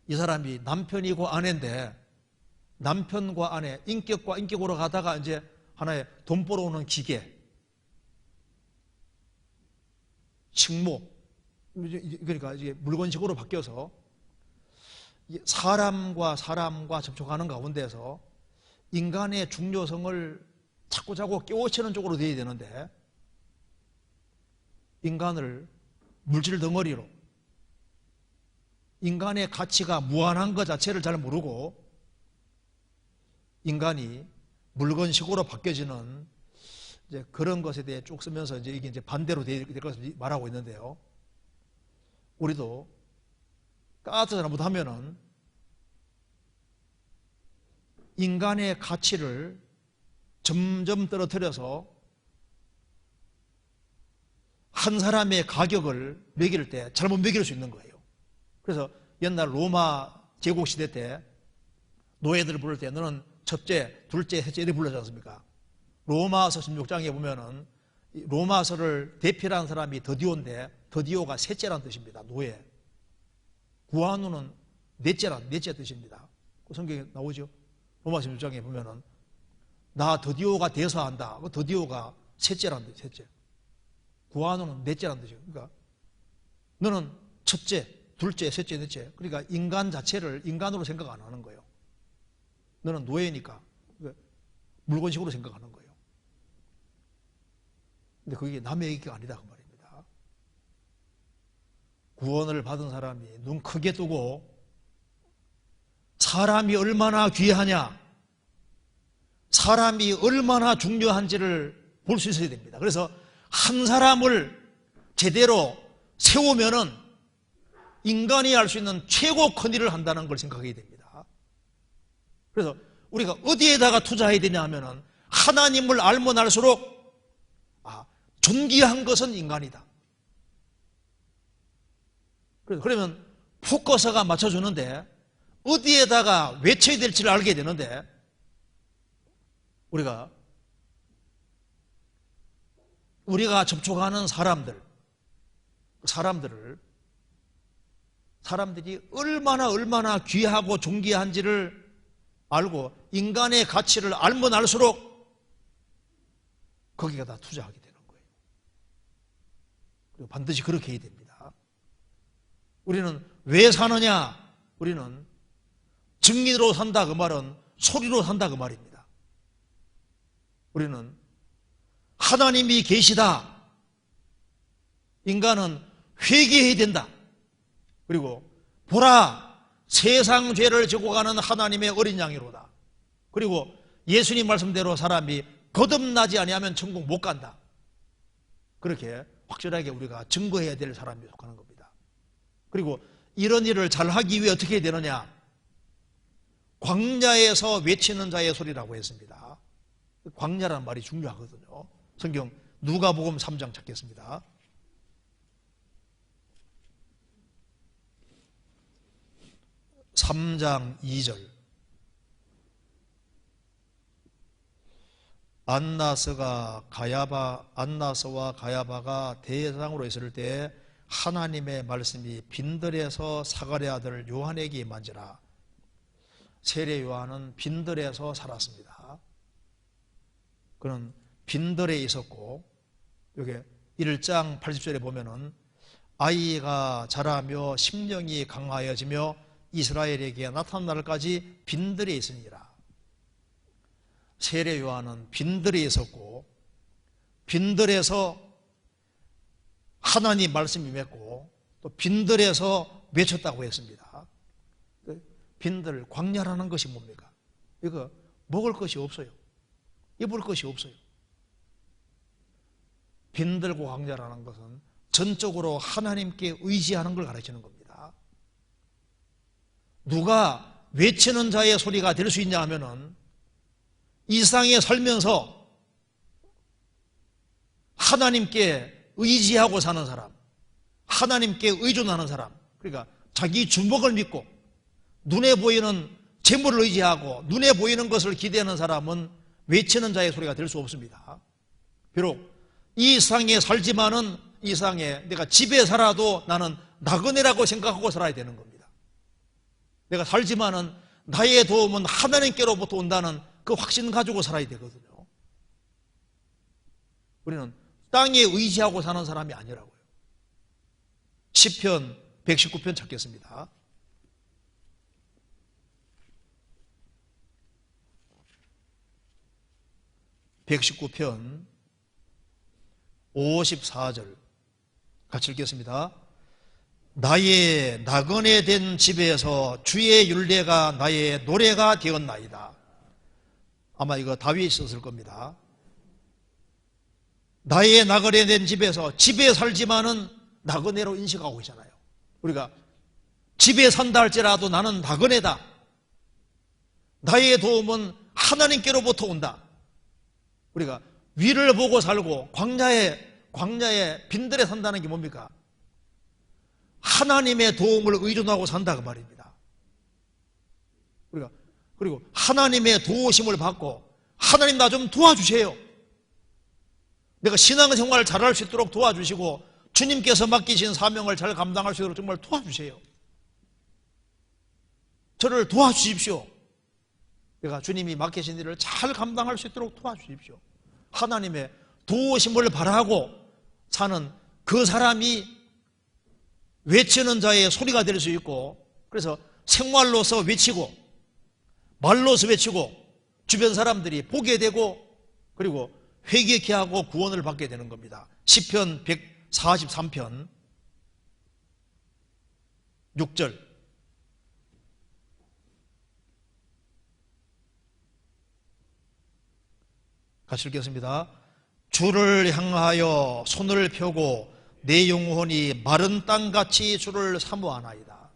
이 사람이 남편이고 아내인데 남편과 아내, 인격과 인격으로 가다가 이제 하나의 돈 벌어오는 기계, 식모, 그러니까 이게 물건식으로 바뀌어서 사람과 접촉하는 가운데서 인간의 중요성을 자꾸자꾸 깨우치는 쪽으로 되어야 되는데 인간을 물질 덩어리로 인간의 가치가 무한한 것 자체를 잘 모르고 인간이 물건식으로 바뀌어지는 이제 그런 것에 대해 쭉 쓰면서 이게 이제 반대로 될 것을 말하고 있는데요. 우리도 까딱 잘못하면은 인간의 가치를 점점 떨어뜨려서 한 사람의 가격을 매길 때 잘못 매길 수 있는 거예요. 그래서 옛날 로마 제국시대 때 노예들을 부를 때 너는 첫째, 둘째, 셋째 이렇게 불렀지 않습니까? 로마서 16장에 보면은 로마서를 대표하는 사람이 더디오인데 더디오가 셋째라는 뜻입니다. 노예. 구한우는 넷째 뜻입니다. 그 성경에 나오죠. 로마서 16장에 보면은 나 더디오가 대서한다. 그 더디오가 셋째라는 뜻, 셋째. 구한우는 넷째라는 뜻이에요. 그러니까 너는 첫째, 둘째, 셋째, 넷째. 그러니까 인간 자체를 인간으로 생각 안 하는 거예요. 너는 노예니까 물건식으로 생각하는 거예요. 근데 그게 남의 얘기가 아니다 그 말입니다. 구원을 받은 사람이 눈 크게 뜨고 사람이 얼마나 귀하냐, 사람이 얼마나 중요한지를 볼 수 있어야 됩니다. 그래서 한 사람을 제대로 세우면은 인간이 할 수 있는 최고 큰 일을 한다는 걸 생각해야 됩니다. 그래서 우리가 어디에다가 투자해야 되냐 하면은 하나님을 알면 알수록 존귀한 것은 인간이다. 그러면 포커스가 맞춰주는데 어디에다가 외쳐야 될지를 알게 되는데 우리가 접촉하는 사람들이 얼마나 귀하고 존귀한지를 알고 인간의 가치를 알면 알수록 거기가 다 투자하게 되는 거예요. 그리고 반드시 그렇게 해야 됩니다. 우리는 왜 사느냐? 우리는 증인으로 산다 그 말은 소리로 산다 그 말입니다. 우리는 하나님이 계시다. 인간은 회개해야 된다. 그리고 보라 세상 죄를 지고 가는 하나님의 어린 양이로다. 그리고 예수님 말씀대로 사람이 거듭나지 아니하면 천국 못 간다. 그렇게 확실하게 우리가 증거해야 될 사람이 속하는 겁니다. 그리고 이런 일을 잘하기 위해 어떻게 해야 되느냐? 광야에서 외치는 자의 소리라고 했습니다. 광야라는 말이 중요하거든요. 성경 누가복음 3장 찾겠습니다. (3장 2절) 안나스와 가야바가 대제사장으로 있을 때 하나님의 말씀이 빈들에서 사가랴 아들 요한에게 임한지라. 세례 요한은 빈들에서 살았습니다. 그는 빈들에 있었고, 여기 1장 80절에 보면은 아이가 자라며 심령이 강하여지며 이스라엘에게 나타난 날까지 빈들에 있으니라. 세례 요한은 빈들에 있었고, 빈들에서 하나님 말씀이 맺고, 또 빈들에서 외쳤다고 했습니다. 빈들, 광야라는 것이 뭡니까? 이거 먹을 것이 없어요. 입을 것이 없어요. 빈들고 광야라는 것은 전적으로 하나님께 의지하는 걸 가르치는 겁니다. 누가 외치는 자의 소리가 될 수 있냐 하면은 이 세상에 살면서 하나님께 의지하고 사는 사람, 하나님께 의존하는 사람, 그러니까 자기 주먹을 믿고 눈에 보이는 재물을 의지하고 눈에 보이는 것을 기대하는 사람은 외치는 자의 소리가 될 수 없습니다. 비록 이 세상에 살지만은 이 세상에 내가 집에 살아도 나는 나그네라고 생각하고 살아야 되는 겁니다. 내가 살지만은 나의 도움은 하나님께로부터 온다는 그 확신 가지고 살아야 되거든요. 우리는 땅에 의지하고 사는 사람이 아니라고요. 시편 119편 찾겠습니다. (119편) 54절 같이 읽겠습니다. 나의 나그네 된 집에서 주의 율례가 나의 노래가 되었나이다. 아마 이거 다윗이 썼을 겁니다. 나의 나그네 된 집에서, 집에 살지만은 나그네로 인식하고 있잖아요. 우리가 집에 산다 할지라도 나는 나그네다. 나의 도움은 하나님께로부터 온다. 우리가 위를 보고 살고 광야에 빈들에 산다는 게 뭡니까? 하나님의 도움을 의존하고 산다 그 말입니다. 우리가 그리고 하나님의 도우심을 받고, 하나님 나 좀 도와주세요. 내가 신앙생활을 잘할 수 있도록 도와주시고 주님께서 맡기신 사명을 잘 감당할 수 있도록 정말 도와주세요. 저를 도와주십시오. 내가 주님이 맡기신 일을 잘 감당할 수 있도록 도와주십시오. 하나님의 도우심을 바라고 사는 그 사람이 외치는 자의 소리가 될 수 있고, 그래서 생활로서 외치고 말로서 외치고 주변 사람들이 보게 되고, 그리고 회개케 하고 구원을 받게 되는 겁니다. 시편 143편 6절 같이 읽겠습니다. 주를 향하여 손을 펴고 내 영혼이 마른 땅같이 주를 사모하나이다.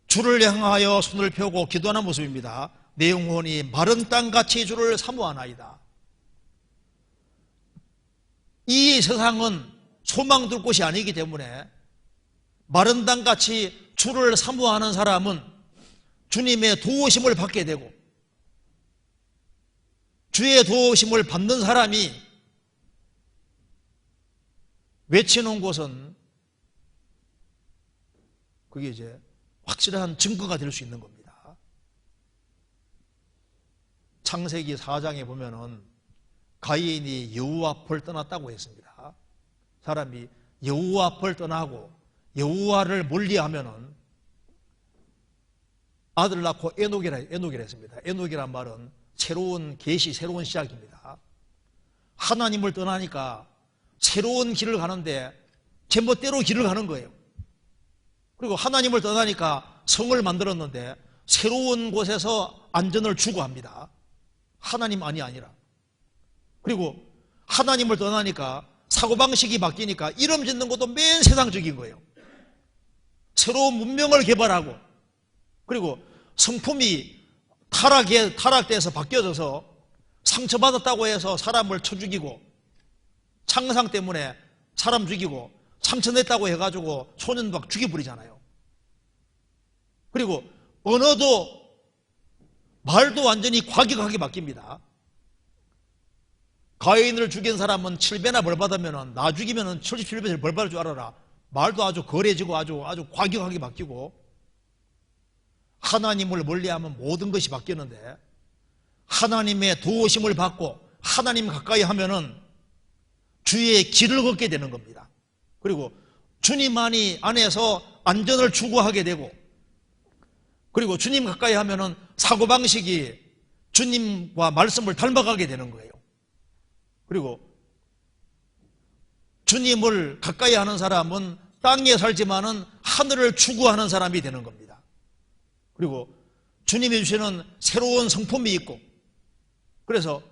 주를 향하여 손을 펴고 기도하는 모습입니다. 내 영혼이 마른 땅같이 주를 사모하나이다. 이 세상은 소망 둘 곳이 아니기 때문에 마른 땅같이 주를 사모하는 사람은 주님의 도우심을 받게 되고, 주의 도우심을 받는 사람이 외치는 곳은 그게 이제 확실한 증거가 될 수 있는 겁니다. 창세기 4장에 보면은 가인이 여호와 앞을 떠났다고 했습니다. 사람이 여호와 앞을 떠나고 여호와를 멀리하면은 아들 낳고 에녹이라 했습니다. 에녹이란 말은 새로운 계시, 새로운 시작입니다. 하나님을 떠나니까 새로운 길을 가는데 제멋대로 길을 가는 거예요. 그리고 하나님을 떠나니까 성을 만들었는데 새로운 곳에서 안전을 추구합니다. 하나님 아니라. 그리고 하나님을 떠나니까 사고방식이 바뀌니까 이름 짓는 것도 맨 세상적인 거예요. 새로운 문명을 개발하고, 그리고 성품이 타락돼서 바뀌어져서 상처받았다고 해서 사람을 쳐 죽이고 창상 때문에 사람 죽이고 삼천 냈다고 해가지고 소년 막 죽여버리잖아요. 그리고 언어도 말도 완전히 과격하게 바뀝니다. 가인을 죽인 사람은 7배나 벌 받으면 나 죽이면 77배 벌 받을 줄 알아라. 말도 아주 거래지고 아주 과격하게 바뀌고, 하나님을 멀리하면 모든 것이 바뀌는데 하나님의 도우심을 받고 하나님 가까이 하면은 주의 길을 걷게 되는 겁니다. 그리고 주님 안에서 안전을 추구하게 되고, 그리고 주님 가까이 하면은 사고방식이 주님과 말씀을 닮아가게 되는 거예요. 그리고 주님을 가까이 하는 사람은 땅에 살지만은 하늘을 추구하는 사람이 되는 겁니다. 그리고 주님이 주시는 새로운 성품이 있고, 그래서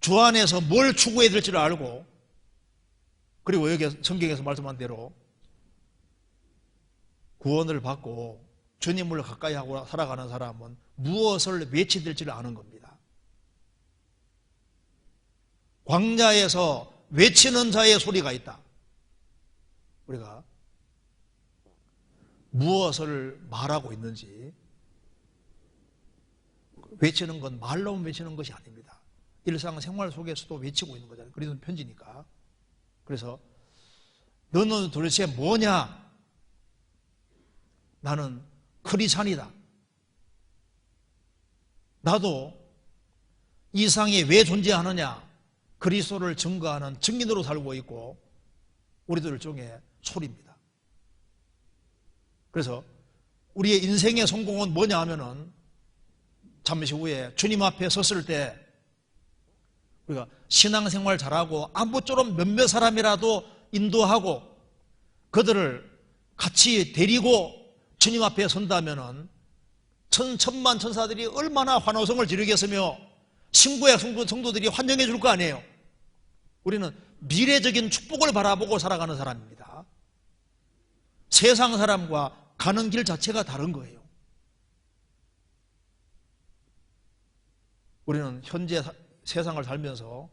주 안에서 뭘 추구해야 될지를 알고, 그리고 여기 성경에서 말씀한 대로 구원을 받고 주님을 가까이 하고 살아가는 사람은 무엇을 외쳐야 될지를 아는 겁니다. 광야에서 외치는 자의 소리가 있다. 우리가 무엇을 말하고 있는지, 외치는 건 말로 외치는 것이 아닙니다. 일상생활 속에서도 외치고 있는 거잖아요. 그리스도 편지니까. 그래서 너는 도대체 뭐냐? 나는 크리스찬이다. 나도 이 세상에 왜 존재하느냐? 그리스도를 증거하는 증인으로 살고 있고 우리들 중에 소리입니다. 그래서 우리의 인생의 성공은 뭐냐 하면은 잠시 후에 주님 앞에 섰을 때 우리가 신앙생활 잘하고 아무쪼록 몇몇 사람이라도 인도하고 그들을 같이 데리고 주님 앞에 선다면은 천만 천사들이 얼마나 환호성을 지르겠으며 신구의 성도들이 환영해 줄 거 아니에요. 우리는 미래적인 축복을 바라보고 살아가는 사람입니다. 세상 사람과 가는 길 자체가 다른 거예요. 우리는 현재 세상을 살면서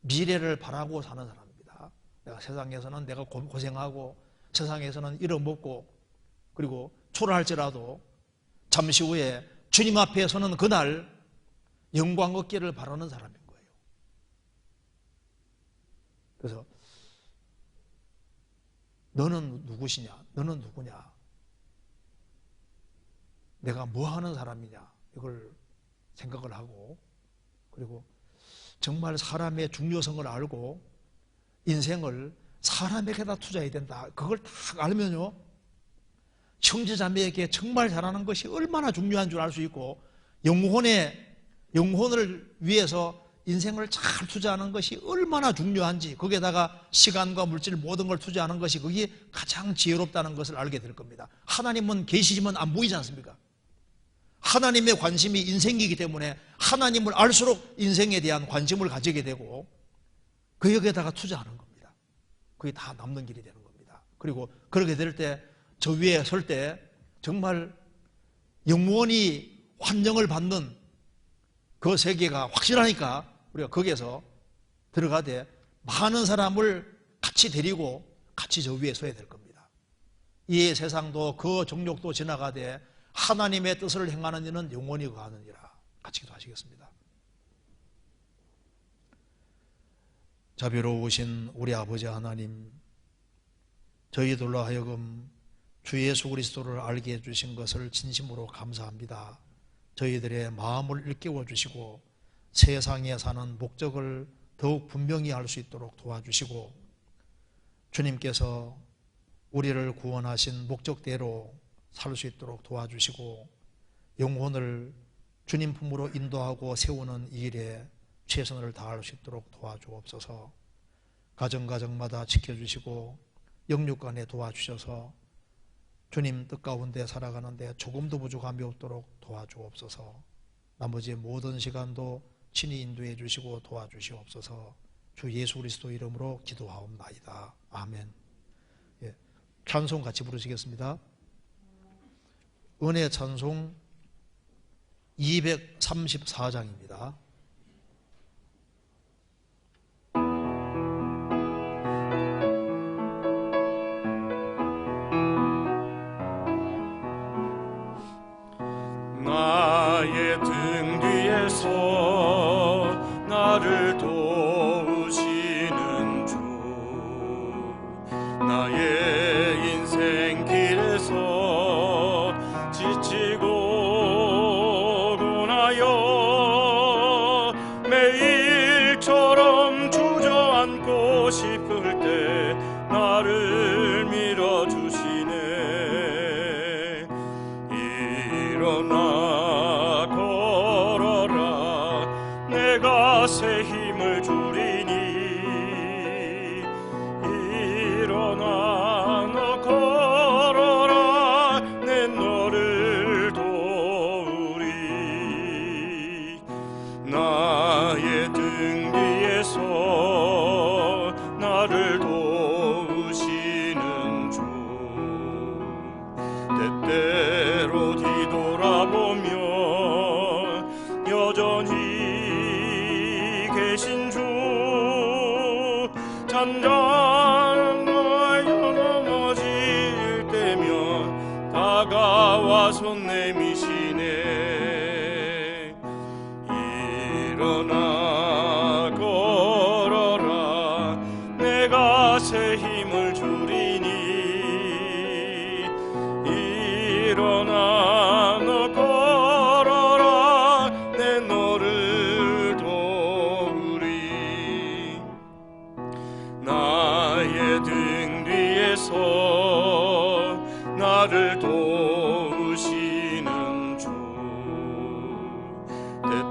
미래를 바라고 사는 사람입니다. 내가 세상에서는 내가 고생하고 세상에서는 잃어먹고 그리고 초라할지라도 잠시 후에 주님 앞에 서는 그날 영광 얻기를 바라는 사람인 거예요. 그래서 너는 누구시냐? 너는 누구냐? 내가 뭐 하는 사람이냐? 이걸 생각을 하고, 그리고 정말 사람의 중요성을 알고 인생을 사람에게다 투자해야 된다. 그걸 딱 알면요, 형제자매에게 정말 잘하는 것이 얼마나 중요한 줄 알 수 있고, 영혼을 위해서 인생을 잘 투자하는 것이 얼마나 중요한지, 거기에다가 시간과 물질 모든 걸 투자하는 것이 그게 가장 지혜롭다는 것을 알게 될 겁니다. 하나님은 계시지만 안 보이지 않습니까? 하나님의 관심이 인생이기 때문에 하나님을 알수록 인생에 대한 관심을 가지게 되고 그 여기에다가 투자하는 겁니다. 그게 다 남는 길이 되는 겁니다. 그리고 그렇게 될 때 저 위에 설 때 정말 영원히 환영을 받는 그 세계가 확실하니까 우리가 거기에서 들어가되 많은 사람을 같이 데리고 같이 저 위에 서야 될 겁니다. 이 세상도 그 정욕도 지나가되 하나님의 뜻을 행하는 이는 영원히 거하느니라. 같이 기도하시겠습니다. 자비로우신 우리 아버지 하나님, 저희들로 하여금 주 예수 그리스도를 알게 해주신 것을 진심으로 감사합니다. 저희들의 마음을 일깨워 주시고 세상에 사는 목적을 더욱 분명히 알 수 있도록 도와주시고, 주님께서 우리를 구원하신 목적대로 살 수 있도록 도와주시고, 영혼을 주님 품으로 인도하고 세우는 이 일에 최선을 다할 수 있도록 도와주옵소서. 가정가정마다 지켜주시고 영육간에 도와주셔서 주님 뜻 가운데 살아가는데 조금도 부족함이 없도록 도와주옵소서. 나머지 모든 시간도 친히 인도해 주시고 도와주시옵소서. 주 예수 그리스도 이름으로 기도하옵나이다. 아멘. 예, 찬송 같이 부르시겠습니다. 은혜 찬송 234장입니다.
가고 싶을 때 나를 밀어주시네. 일어나 걸어라, 내가 새 힘을 주리니. 일어나 너 걸어라, 내 너를 도우리. 나의 등 뒤에서 나를 도우시는 주, 때때로 뒤돌아보며 여전히 계신 주, 잔잔한 나여 넘어질 때면 다가와 손 내미시네. 일어나 걸어라, 내가 새 힘을 주리니. 일어나 너 걸어라, 내 너를 도우리. 나의 등 뒤에서 나를 도우시는 주,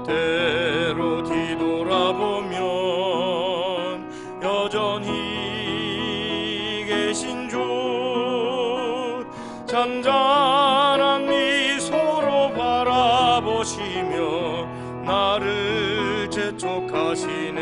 때때로 뒤돌아보면 여전히 계신 주, 잔잔한 미소로 바라보시며 나를 재촉하시네.